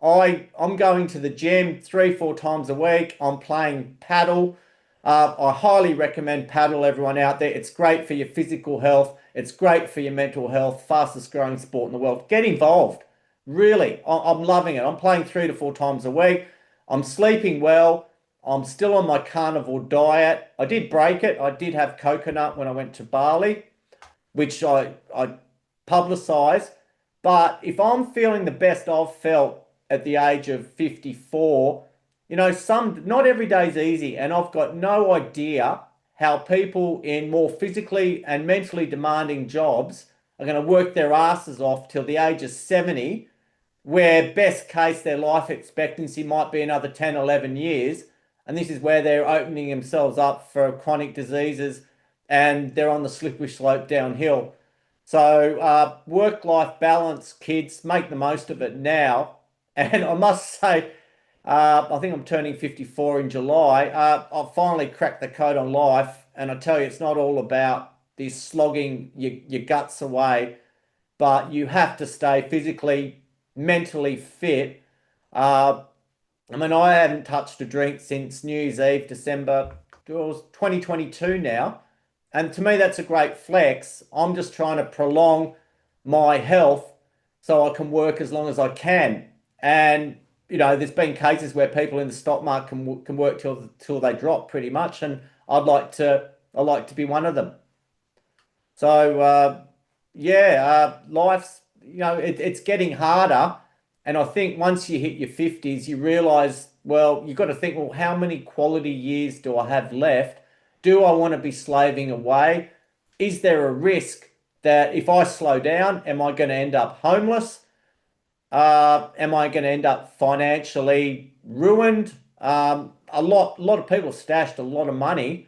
B: I'm going to the gym 3-4 times a week. I'm playing paddle. I highly recommend paddle, everyone out there. It's great for your physical health. It's great for your mental health. Fastest growing sport in the world. Get involved. Really, I'm loving it. I'm playing 3 to 4 times a week. I'm sleeping well. I'm still on my carnivore diet. I did break it. I did have coconut when I went to Bali, which I publicised. But if I'm feeling the best I've felt at the age of 54, not every day's easy, and I've got no idea how people in more physically and mentally demanding jobs are going to work their asses off till the age of 70, where best case their life expectancy might be another 10, 11 years. And this is where they're opening themselves up for chronic diseases, and they're on the slippery slope downhill. So work-life balance, kids, make the most of it now. And I must say, I think I'm turning 54 in July. I've finally cracked the code on life. And I tell you, it's not all about this slogging your guts away, but you have to stay physically, mentally fit. I mean, I haven't touched a drink since New Year's Eve, December, it was 2022 now. And to me, that's a great flex. I'm just trying to prolong my health so I can work as long as I can. And, there's been cases where people in the stock market can work till they drop pretty much. And I'd like to be one of them. So, life's, it's getting harder. And I think once you hit your 50s, you realize, well, you've got to think, well, how many quality years do I have left? Do I want to be slaving away? Is there a risk that if I slow down, am I going to end up homeless? Am I going to end up financially ruined? A lot of people stashed a lot of money.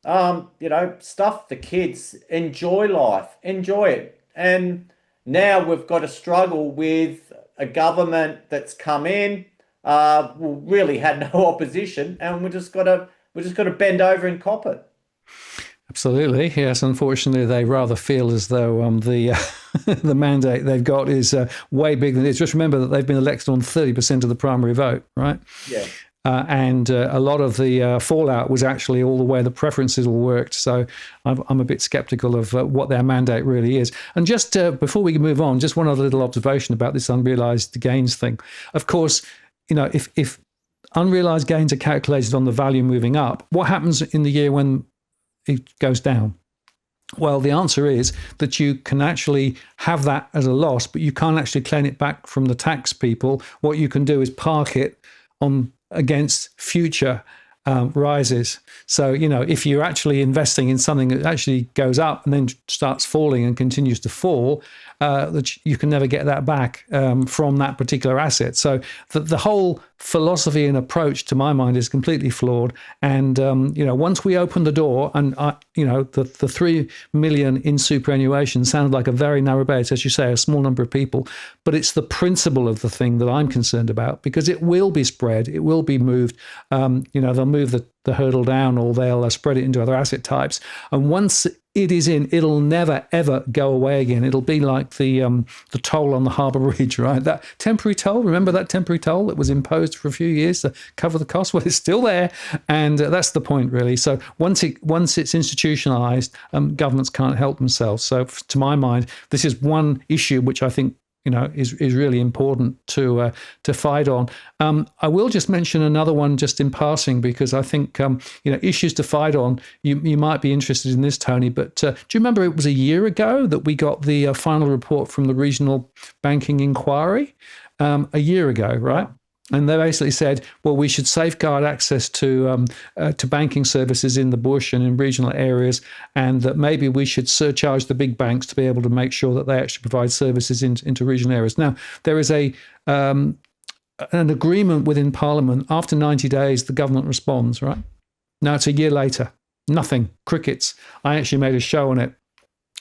B: Stuff the kids, enjoy life, enjoy it. And now we've got to struggle with a government that's come in, really had no opposition, and we just got to bend over and cop it.
A: Absolutely, yes. Unfortunately, they rather feel as though the the mandate they've got is way bigger than it is. Just remember that they've been elected on 30% of the primary vote, right?
B: Yeah.
A: And a lot of the fallout was actually all the way the preferences all worked. So I'm a bit skeptical of what their mandate really is. And just before we move on, just one other little observation about this unrealized gains thing. Of course, if unrealized gains are calculated on the value moving up, what happens in the year when it goes down? Well, the answer is that you can actually have that as a loss, but you can't actually claim it back from the tax people. What you can do is park it on against future rises. So, if you're actually investing in something that actually goes up and then starts falling and continues to fall, that you can never get that back from that particular asset. So the whole philosophy and approach, to my mind, is completely flawed. And, once we open the door, and, the 3 million in superannuation sounds like a very narrow base, as you say, a small number of people, but it's the principle of the thing that I'm concerned about, because it will be spread, it will be moved. They'll move the hurdle down, or they'll spread it into other asset types. And once it is in, it'll never, ever go away again. It'll be like the toll on the Harbour Bridge, right? That temporary toll, remember that temporary toll that was imposed for a few years to cover the cost? Well, it's still there. And that's the point, really. So once it's institutionalized, governments can't help themselves. So to my mind, this is one issue which I think is really important to fight on. I will just mention another one just in passing, because I think issues to fight on. You might be interested in this, Tony. But do you remember it was a year ago that we got the final report from the Regional Banking Inquiry? A year ago, right? And they basically said, well, we should safeguard access to banking services in the bush and in regional areas, and that maybe we should surcharge the big banks to be able to make sure that they actually provide services into regional areas. Now, there is an agreement within Parliament. After 90 days, the government responds, right? Now, it's a year later. Nothing. Crickets. I actually made a show on it.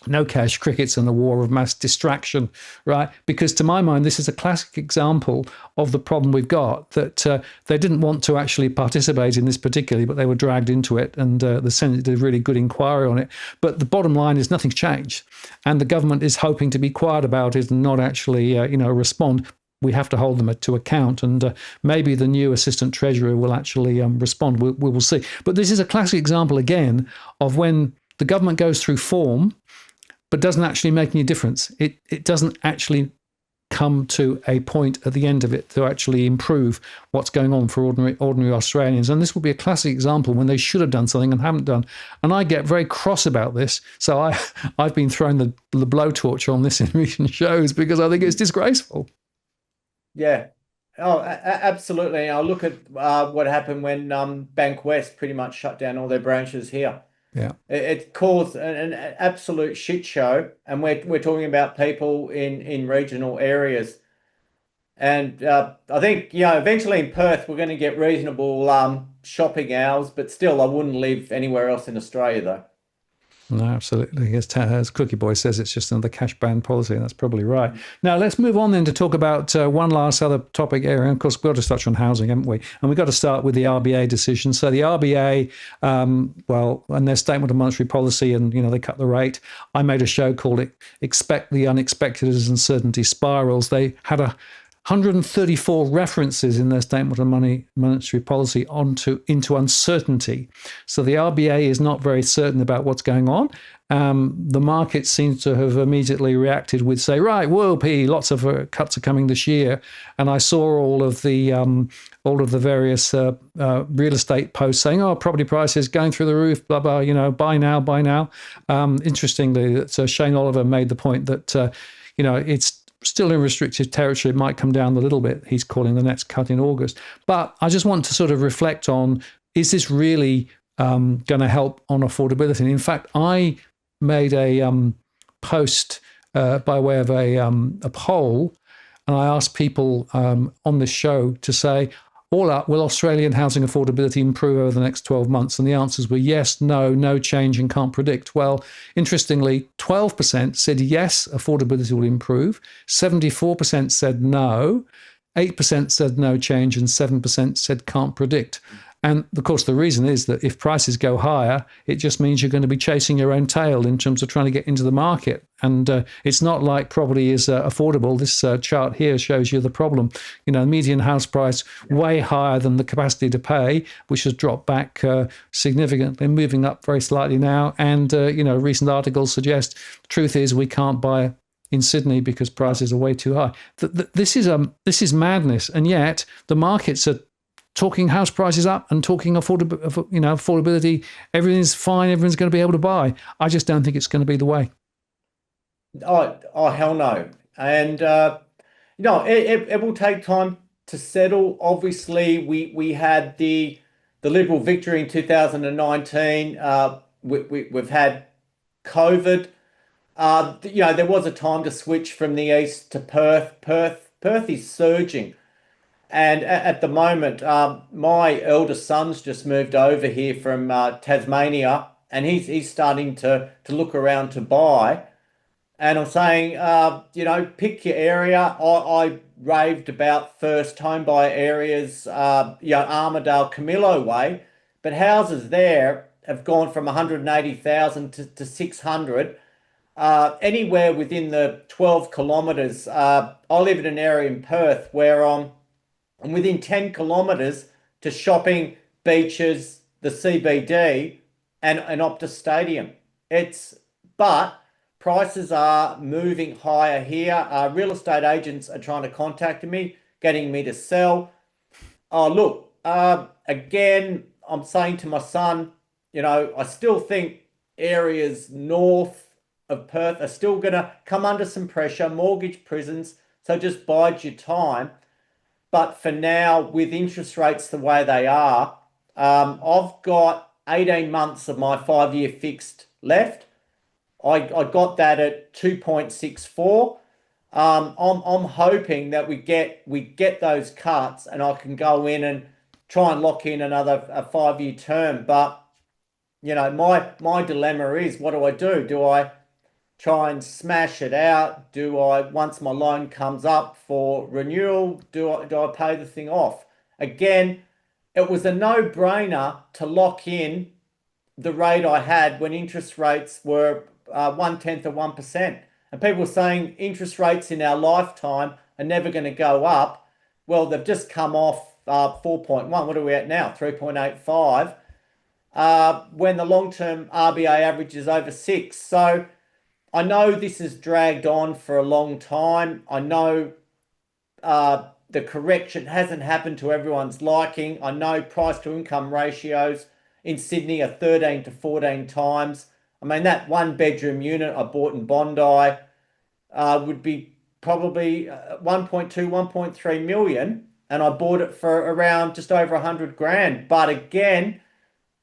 A: No cash, crickets, and the war of mass distraction, right? Because to my mind, this is a classic example of the problem we've got, that they didn't want to actually participate in this particularly, but they were dragged into it, and the Senate did a really good inquiry on it. But the bottom line is nothing's changed, and the government is hoping to be quiet about it and not actually, respond. We have to hold them to account, and maybe the new Assistant Treasurer will actually respond. We will see. But this is a classic example, again, of when the government goes through form, but doesn't actually make any difference. It doesn't actually come to a point at the end of it to actually improve what's going on for ordinary Australians. And this will be a classic example when they should have done something and haven't done. And I get very cross about this. So I've been throwing the blowtorch on this in recent shows, because I think it's disgraceful.
B: Yeah. Oh, absolutely. I'll look at what happened when Bankwest pretty much shut down all their branches here.
A: Yeah,
B: it caused an absolute shit show, and we're talking about people in regional areas. And I think eventually in Perth we're going to get reasonable shopping hours, but still I wouldn't live anywhere else in Australia though.
A: No, absolutely. As Cookie Boy says, it's just another cash ban policy, and that's probably right. Now, let's move on then to talk about one last other topic area. And of course, we've got to touch on housing, haven't we? And we've got to start with the RBA decision. So the RBA, and their statement of monetary policy, and, they cut the rate. I made a show called Expect the Unexpected as Uncertainty Spirals. They had 134 references in their statement of monetary policy into uncertainty. So the RBA is not very certain about what's going on. The market seems to have immediately reacted with, say, right, whoopee, lots of cuts are coming this year. And I saw all of the various real estate posts saying, oh, property prices going through the roof, blah, blah, buy now. Interestingly, Shane Oliver made the point that, it's still in restrictive territory. It might come down a little bit. He's calling the next cut in August. But I just want to sort of reflect on, is this really going to help on affordability? And in fact, I made a post by way of a poll, and I asked people on this show to say, all up, will Australian housing affordability improve over the next 12 months? And the answers were yes, no change, and can't predict. Well, interestingly, 12% said yes, affordability will improve. 74% said no. 8% said no change, and 7% said can't predict. And of course, the reason is that if prices go higher, it just means you're going to be chasing your own tail in terms of trying to get into the market. And it's not like property is affordable. This chart here shows you the problem. The median house price way higher than the capacity to pay, which has dropped back significantly, moving up very slightly now. And, recent articles suggest the truth is we can't buy in Sydney because prices are way too high. This is madness. And yet the markets are talking house prices up and talking affordability. Everything's fine. Everyone's going to be able to buy. I just don't think it's going to be the way.
B: Oh, hell no. And, it will take time to settle. Obviously, we had the Liberal victory in 2019. We've had COVID. There was a time to switch from the east to Perth. Perth is surging. And at the moment, my eldest son's just moved over here from Tasmania, and he's starting to look around to buy. And I'm saying, pick your area. I raved about first home buyer areas, Armidale, Camillo way, but houses there have gone from 180,000 to 600. Anywhere within the 12 kilometres. I live in an area in Perth where I'm within 10 kilometres to shopping, beaches, the CBD, and an Optus Stadium. But prices are moving higher here. Real estate agents are trying to contact me, getting me to sell. Oh, look, again, I'm saying to my son, I still think areas north of Perth are still going to come under some pressure, mortgage prisons, so just bide your time. But for now, with interest rates the way they are, I've got 18 months of my 5-year fixed left. I got that at 2.64. I'm hoping that we get those cuts and I can go in and try and lock in another 5-year term. But my dilemma is, what do? Do I try and smash it out? Do I, once my loan comes up for renewal, do I pay the thing off? Again, it was a no-brainer to lock in the rate I had when interest rates were 1/10 of 1%. And people were saying interest rates in our lifetime are never going to go up. Well, they've just come off 4.1. What are we at now? 3.85. When the long-term RBA average is over 6. So I know this has dragged on for a long time. I know the correction hasn't happened to everyone's liking. I know price to income ratios in Sydney are 13 to 14 times. I mean, that 1-bedroom unit I bought in Bondi would be probably 1.2, 1.3 million. And I bought it for around just over 100 grand. But again,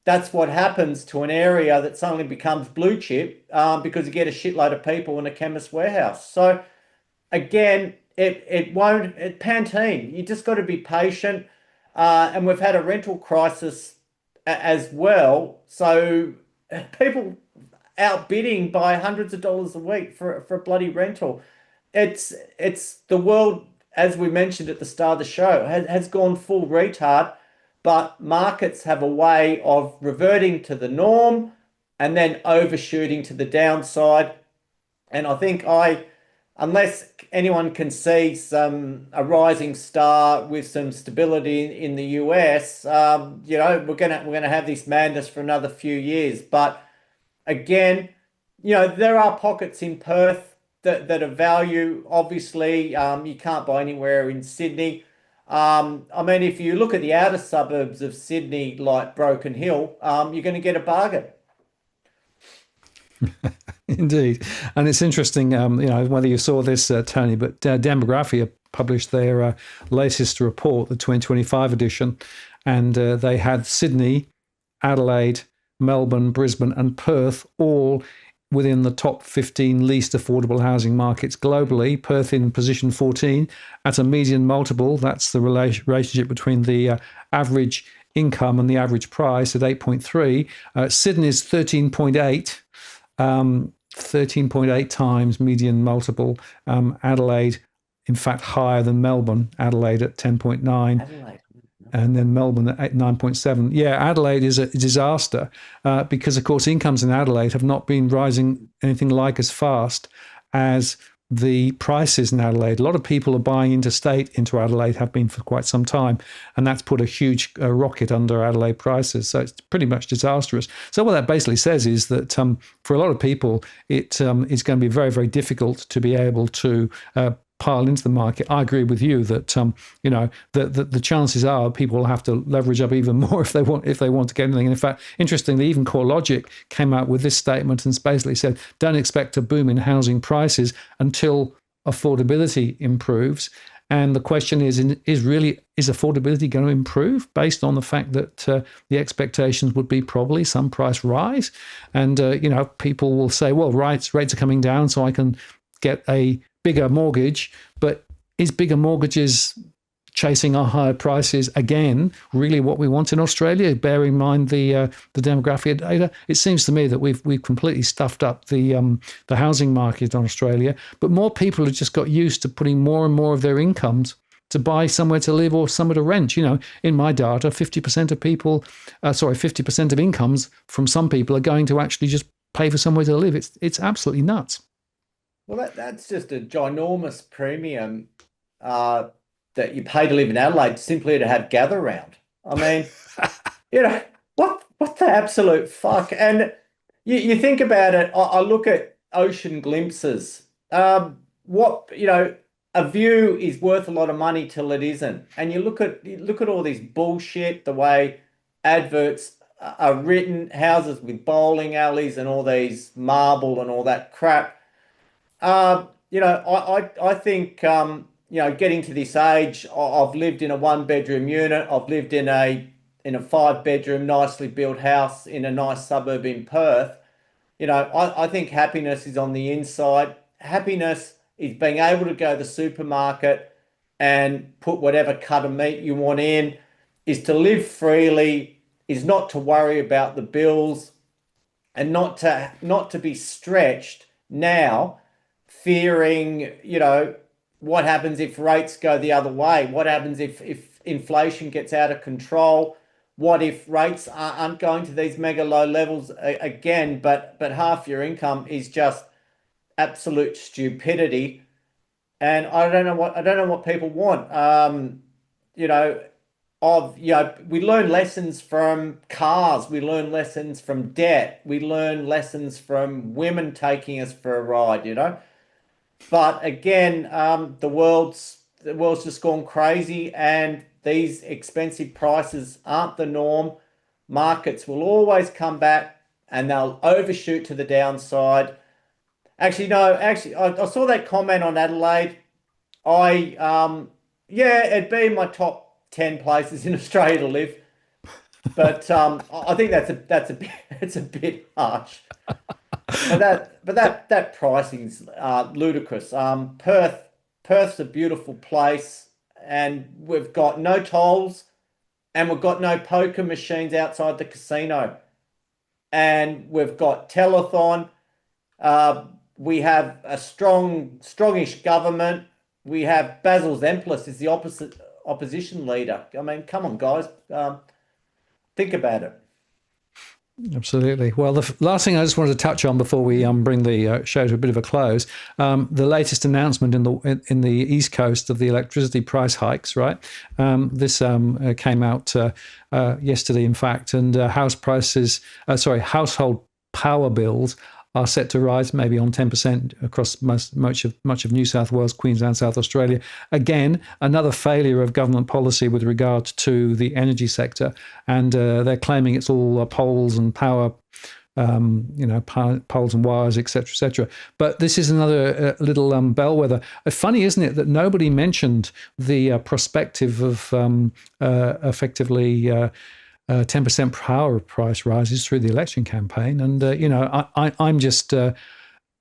B: that's what happens to an area that suddenly becomes blue chip because you get a shitload of people in a Chemist Warehouse. So again, it won't, Pantene, you just got to be patient. And we've had a rental crisis as well. So people outbidding by hundreds of dollars a week for a bloody rental. It's the world, as we mentioned at the start of the show, has gone full retard. But markets have a way of reverting to the norm and then overshooting to the downside. And I think unless anyone can see a rising star with some stability in the US, we're gonna have this madness for another few years. But again, there are pockets in Perth that are value. Obviously, you can't buy anywhere in Sydney. I mean, if you look at the outer suburbs of Sydney, like Broken Hill, you're going to get a bargain.
A: Indeed. And it's interesting, whether you saw this, Tony, but Demography published their latest report, the 2025 edition, and they had Sydney, Adelaide, Melbourne, Brisbane, and Perth all within the top 15 least affordable housing markets globally. Perth in position 14 at a median multiple. That's the relationship between the average income and the average price at 8.3. Sydney's 13.8, 13.8 times median multiple. Adelaide in fact, higher than Melbourne, Adelaide at 10.9.
B: Adelaide.
A: And then Melbourne at 9.7. Yeah, Adelaide is a disaster because, of course, incomes in Adelaide have not been rising anything like as fast as the prices in Adelaide. A lot of people are buying interstate into Adelaide, have been for quite some time, and that's put a huge rocket under Adelaide prices. So it's pretty much disastrous. So what that basically says is that for a lot of people, it is going to be very, very difficult to be able to pile into the market. I agree with you that the chances are people will have to leverage up even more if they want to get anything. And in fact, interestingly, even CoreLogic came out with this statement and basically said, don't expect a boom in housing prices until affordability improves. And the question is affordability going to improve based on the fact that the expectations would be probably some price rise? And people will say, well, rates are coming down, so I can get a bigger mortgage. But is bigger mortgages chasing our higher prices again really what we want in Australia? Bearing in mind the demographic data, it seems to me that we've completely stuffed up the housing market in Australia. But more people have just got used to putting more and more of their incomes to buy somewhere to live or somewhere to rent. In my data, 50% of incomes from some people are going to actually just pay for somewhere to live. It's absolutely nuts.
B: Well, that's just a ginormous premium that you pay to live in Adelaide simply to have gather round. I mean, what the absolute fuck? And you think about it. I look at ocean glimpses. A view is worth a lot of money till it isn't. And you look at all this bullshit, the way adverts are written, houses with bowling alleys and all these marble and all that crap. I think, getting to this age, I've lived in a 1-bedroom unit. I've lived in a 5-bedroom, nicely built house in a nice suburb in Perth. I think happiness is on the inside. Happiness is being able to go to the supermarket and put whatever cut of meat you want in, is to live freely, is not to worry about the bills, and not to be stretched now, fearing, what happens if rates go the other way? What happens if inflation gets out of control? What if rates aren't going to these mega low levels again, but half your income is just absolute stupidity? And I don't know what people want. We learn lessons from cars, we learn lessons from debt, we learn lessons from women taking us for a ride, But again, the world's just gone crazy, and these expensive prices aren't the norm. Markets will always come back and they'll overshoot to the downside. Actually, I saw that comment on Adelaide. It'd be in my top 10 places in Australia to live, but I think it's a bit harsh. But that pricing's ludicrous. Perth's a beautiful place, and we've got no tolls, and we've got no poker machines outside the casino, and we've got telethon. We have a strongish government. We have Basil Zemplis is the opposition leader. I mean, come on, guys, think about it.
A: Absolutely. Well, the last thing I just wanted to touch on before we bring the show to a bit of a close, the latest announcement in the East Coast of the electricity price hikes, right? This came out yesterday, in fact, and household power bills are set to rise maybe on 10% across much of New South Wales, Queensland, South Australia. Again, another failure of government policy with regard to the energy sector, and they're claiming it's all poles and power, poles and wires, etc., etc. But this is another little bellwether. Funny, isn't it, that nobody mentioned the perspective of effectively 10% power price rises through the election campaign. And, I'm just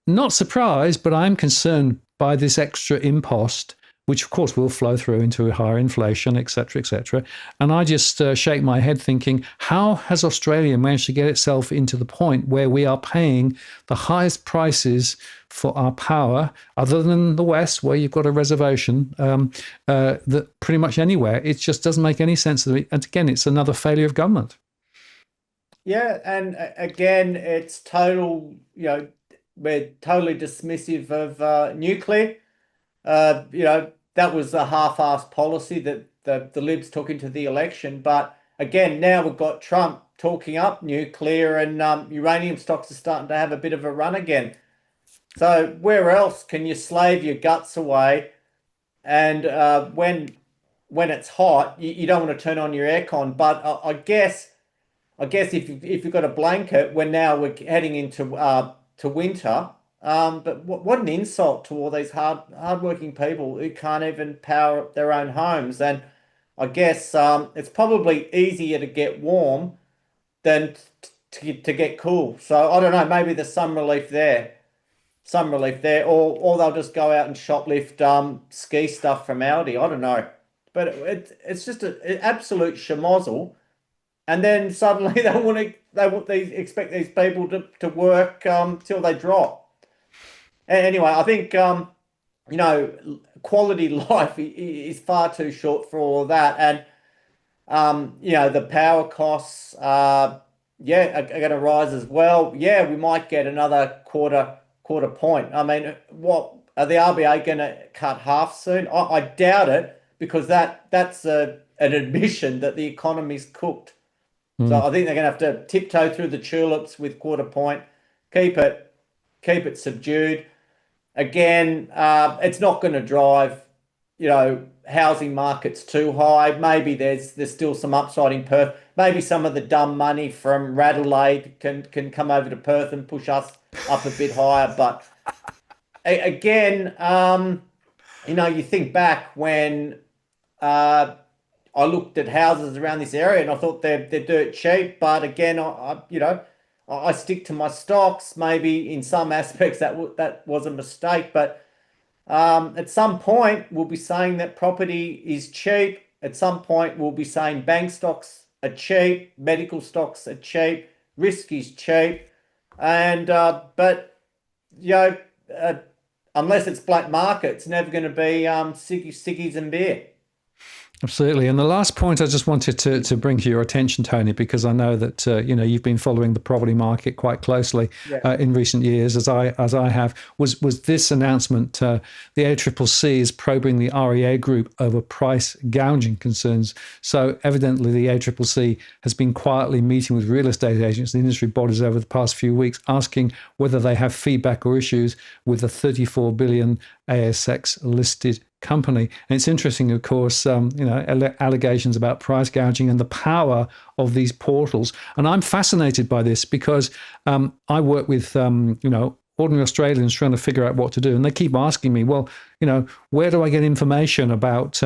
A: not surprised, but I'm concerned by this extra impost which of course will flow through into higher inflation, et cetera, et cetera. And I just shake my head thinking, how has Australia managed to get itself into the point where we are paying the highest prices for our power, other than the West, where you've got a reservation, that pretty much anywhere? It just doesn't make any sense to me. And again, it's another failure of government.
B: Yeah, and again, it's we're totally dismissive of nuclear. That was a half-assed policy that the Libs took into the election. But again, now we've got Trump talking up nuclear, and uranium stocks are starting to have a bit of a run again. So where else can you slave your guts away? And when it's hot, you don't want to turn on your aircon. But I guess if you've got a blanket, we're heading into to winter. But what an insult to all these hardworking people who can't even power up their own homes. And I guess it's probably easier to get warm than to get cool. So I don't know, maybe there's some relief there. Or they'll just go out and shoplift ski stuff from Aldi. I don't know. But it's just an absolute schmozzle. And then suddenly they expect these people to work till they drop. Anyway, I think quality life is far too short for all of that, and the power costs are going to rise as well. Yeah, we might get another quarter point. I mean, what are the RBA going to cut half soon? I doubt it, because that's an admission that the economy's cooked. So I think they're going to have to tiptoe through the tulips with quarter point, keep it subdued. Again, it's not going to drive, housing markets too high. Maybe there's still some upside in Perth. Maybe some of the dumb money from Radelaide can come over to Perth and push us up a bit higher. But again, you think back when I looked at houses around this area and I thought they're dirt cheap. But again, I stick to my stocks. Maybe in some aspects that was a mistake, but at some point we'll be saying that property is cheap. At some point we'll be saying bank stocks are cheap, medical stocks are cheap, risk is cheap, and unless it's black market, it's never going to be ciggies and beer.
A: Absolutely. And the last point I just wanted to bring to your attention, Tony, because I know that you've been following the property market quite closely in recent years, as I have, was this announcement. The ACCC is probing the REA Group over price gouging concerns. So evidently the ACCC has been quietly meeting with real estate agents and industry bodies over the past few weeks, asking whether they have feedback or issues with the 34 billion ASX listed company. And it's interesting, of course, allegations about price gouging and the power of these portals. And I'm fascinated by this because I work with, ordinary Australians trying to figure out what to do. And they keep asking me, well, where do I get information about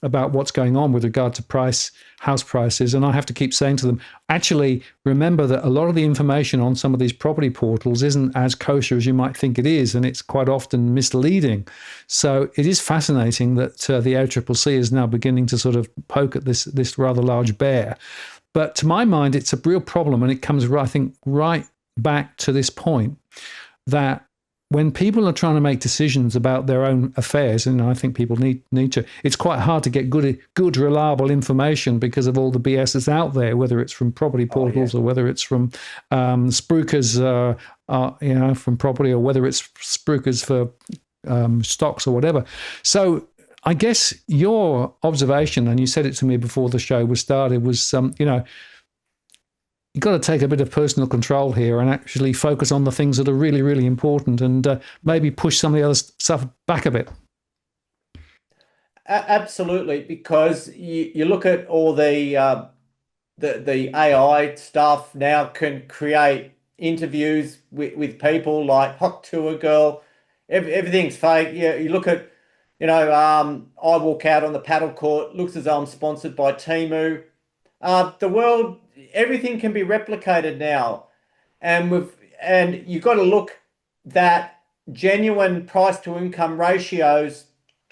A: what's going on with regard to house prices? And I have to keep saying to them, actually, remember that a lot of the information on some of these property portals isn't as kosher as you might think it is, and it's quite often misleading. So it is fascinating that the ACCC is now beginning to sort of poke at this rather large bear. But to my mind, it's a real problem, and it comes, I think, right back to this point that when people are trying to make decisions about their own affairs, and I think people need to, it's quite hard to get good, reliable information because of all the BS that's out there, whether it's from property portals or whether it's from spruikers, from property, or whether it's spruikers for stocks or whatever. So I guess your observation, and you said it to me before the show was started, was, you've got to take a bit of personal control here and actually focus on the things that are really, really important, and maybe push some of the other stuff back a bit.
B: Absolutely, because you look at all the AI stuff now can create interviews with people like Hot Tour Girl. Everything's fake. Yeah, you look at, I walk out on the paddle court, looks as though I'm sponsored by Temu. The world, everything can be replicated now, and you've got to look that genuine price to income ratios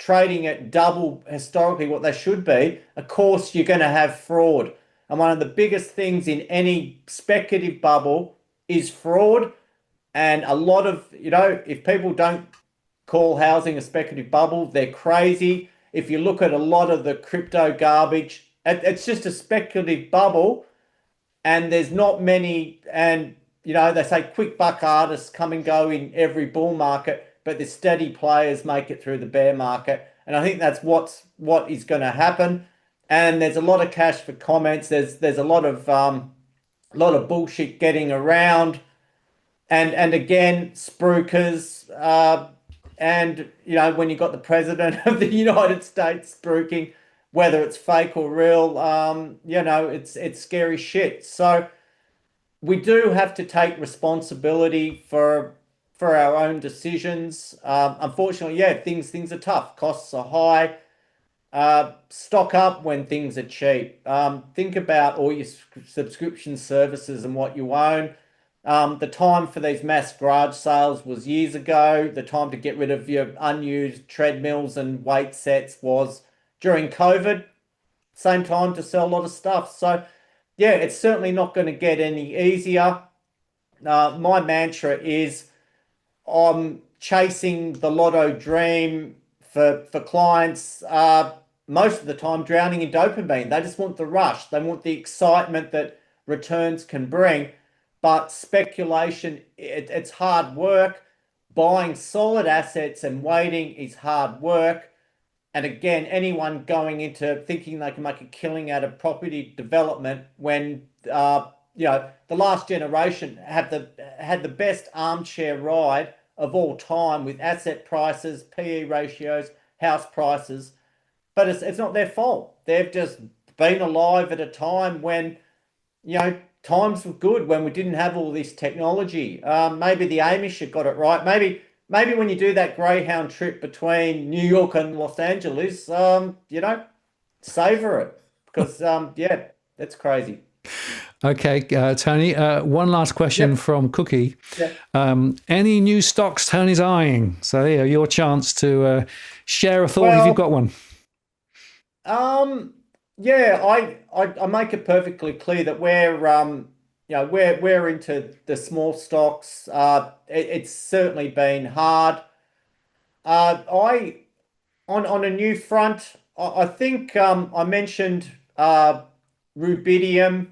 B: trading at double historically what they should be, of course you're going to have fraud. And one of the biggest things in any speculative bubble is fraud. And a lot of, if people don't call housing a speculative bubble, they're crazy. If you look at a lot of the crypto garbage, it's just a speculative bubble, and there's not many. And they say quick buck artists come and go in every bull market, but the steady players make it through the bear market. And I think that's what is going to happen. And there's a lot of cash for comments. There's a lot of bullshit getting around, and again, spruikers. And when you got the president of the United States spruiking, whether it's fake or real, it's scary shit. So we do have to take responsibility for our own decisions. Unfortunately, yeah, things are tough. Costs are high. Stock up when things are cheap. Think about all your subscription services and what you own. The time for these mass garage sales was years ago. The time to get rid of your unused treadmills and weight sets was during COVID. Same time to sell a lot of stuff. So, yeah, it's certainly not going to get any easier. My mantra is I'm chasing the lotto dream for clients. Most of the time, drowning in dopamine. They just want the rush. They want the excitement that returns can bring. But speculation, it's hard work. Buying solid assets and waiting is hard work. And again, anyone going into thinking they can make a killing out of property development when the last generation had the best armchair ride of all time with asset prices, PE ratios, house prices. But it's not their fault. They've just been alive at a time when times were good, when we didn't have all this technology. Maybe the Amish have got it right. Maybe when you do that Greyhound trip between New York and Los Angeles, savor it because yeah, that's crazy.
A: Okay, Tony, one last question
B: Yep.
A: from Cookie.
B: Yeah.
A: Any new stocks Tony's eyeing? So yeah, your chance to share a thought if you've
B: Well,
A: got one.
B: yeah, I make it perfectly clear that we're into the small stocks. It's certainly been hard. I on a new front, I think I mentioned rubidium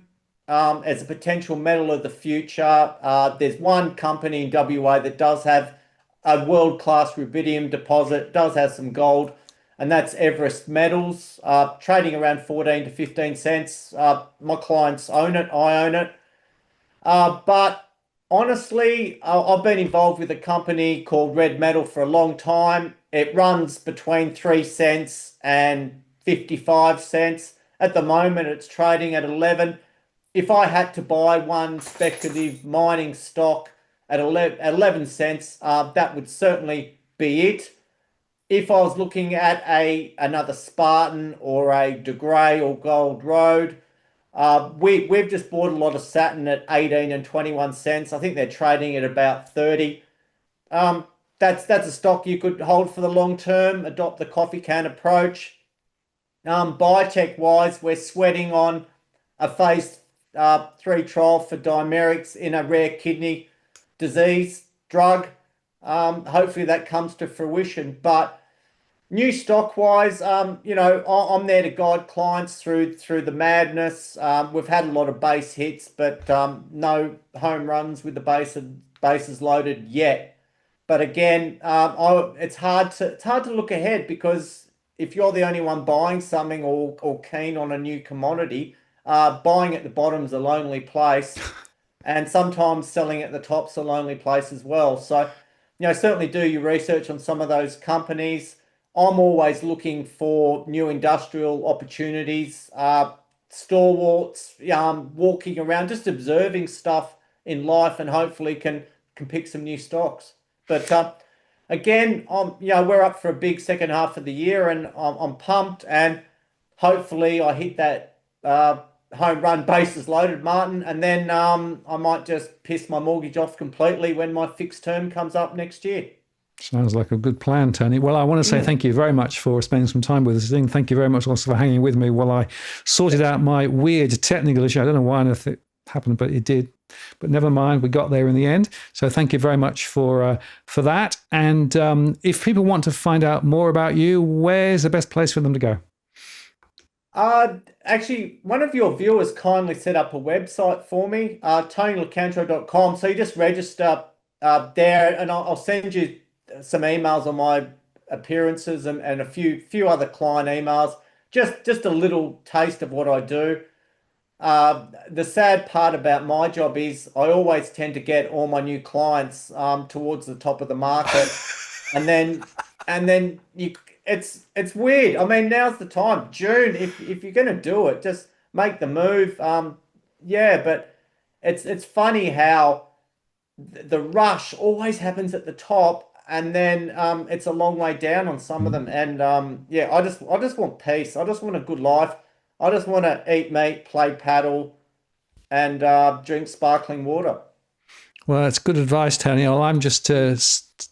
B: as a potential metal of the future. There's one company in WA that does have a world-class rubidium deposit, does have some gold, and that's Everest Metals, trading around 14 to 15 cents. My clients own it, I own it. But honestly, I've been involved with a company called Red Metal for a long time. It runs between 3 cents and 55 cents. At the moment, it's trading at 11. If I had to buy one speculative mining stock at 11 cents, that would certainly be it. If I was looking at another Spartan or a De Grey or Gold Road, we've just bought a lot of Saturn at 18 and 21 cents. I think they're trading at about 30. That's a stock you could hold for the long term, adopt the coffee can approach. Biotech wise, we're sweating on a phase 3 trial for dimerics in a rare kidney disease drug. Hopefully that comes to fruition. But new stock wise, I'm there to guide clients through the madness. We've had a lot of base hits, but no home runs with the bases loaded yet. But again, it's hard to look ahead because if you're the only one buying something or keen on a new commodity, buying at the bottom's a lonely place, and sometimes selling at the top's a lonely place as well. So, certainly do your research on some of those companies. I'm always looking for new industrial opportunities, stalwarts, walking around, just observing stuff in life, and hopefully can pick some new stocks. But again, we're up for a big second half of the year, and I'm pumped, and hopefully I hit that home run bases loaded, Martin, and then I might just piss my mortgage off completely when my fixed term comes up next year.
A: Sounds like a good plan, Tony. Well, I want to say thank you very much for spending some time with us. And thank you very much also for hanging with me while I sorted out my weird technical issue. I don't know why on earth it happened, but it did. But never mind, we got there in the end. So thank you very much for that. And if people want to find out more about you, where's the best place for them to go?
B: Actually, one of your viewers kindly set up a website for me, tonylocantro.com. So you just register there, and I'll send you some emails on my appearances and a few other client emails. Just a little taste of what I do. The sad part about my job is I always tend to get all my new clients towards the top of the market, and then it's weird. I mean, now's the time, June. If you're gonna do it, just make the move. But it's funny how the rush always happens at the top, and then it's a long way down on some of them. And I just want peace. I just want a good life. I just want to eat meat, play paddle, and drink sparkling water.
A: Well, that's good advice, Tony. Well, I'm just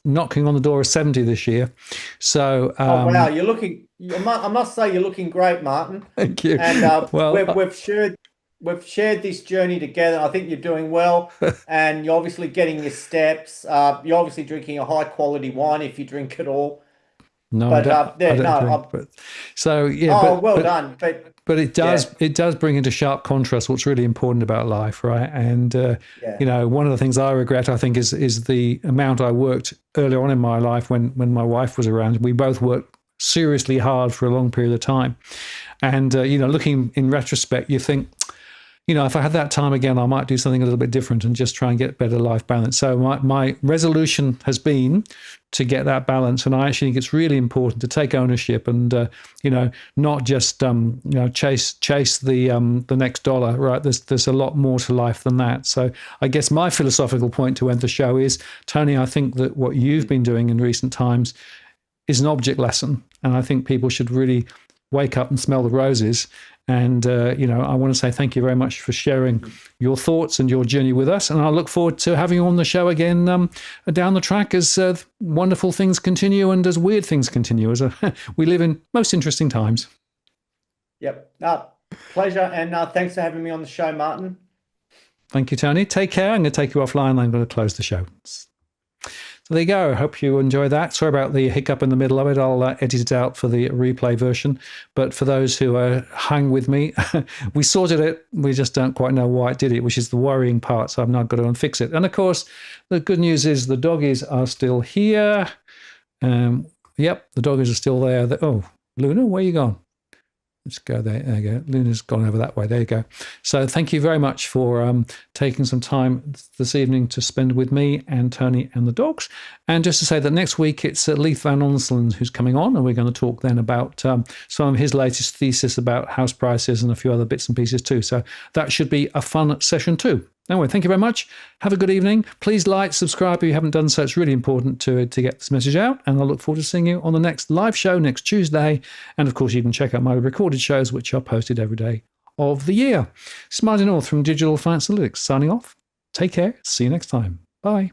A: knocking on the door of 70 this year. So,
B: oh wow, you're looking. I must say, you're looking great, Martin.
A: Thank you.
B: And
A: well,
B: we've shared this journey together. I think you're doing well, and you're obviously getting your steps. You're obviously drinking a high quality wine if you drink at all.
A: No,
B: but
A: I don't drink, so yeah.
B: Oh, well done.
A: But it does bring into sharp contrast what's really important about life, right? And one of the things I regret, I think, is the amount I worked earlier on in my life when my wife was around. We both worked seriously hard for a long period of time, and looking in retrospect, you think, if I had that time again, I might do something a little bit different and just try and get better life balance. So my resolution has been to get that balance. And I actually think it's really important to take ownership and, not just, chase the next dollar, right? There's a lot more to life than that. So I guess my philosophical point to end the show is, Tony, I think that what you've been doing in recent times is an object lesson. And I think people should really wake up and smell the roses. And, I want to say thank you very much for sharing your thoughts and your journey with us. And I look forward to having you on the show again down the track as wonderful things continue and as weird things continue. As we live in most interesting times. Yep.
B: Pleasure. And thanks for having me on the show, Martin.
A: Thank you, Tony. Take care. I'm going to take you offline. I'm going to close the show. So there you go. I hope you enjoy that. Sorry about the hiccup in the middle of it. I'll edit it out for the replay version. But for those who hang with me, we sorted it. We just don't quite know why it did it, which is the worrying part. So I've now got to unfix it. And of course, the good news is the doggies are still here. Yep, the doggies are still there. Oh, Luna, where you gone? Let's go there. There you go. Luna's gone over that way. There you go. So thank you very much for taking some time this evening to spend with me and Tony and the dogs. And just to say that next week it's Leith Van Onselen who's coming on, and we're going to talk then about some of his latest thesis about house prices and a few other bits and pieces too. So that should be a fun session too. Anyway, thank you very much. Have a good evening. Please like, subscribe if you haven't done so. It's really important to get this message out. And I look forward to seeing you on the next live show next Tuesday. And of course, you can check out my recorded shows, which are posted every day of the year. Martin North from Digital Finance Analytics signing off. Take care. See you next time. Bye.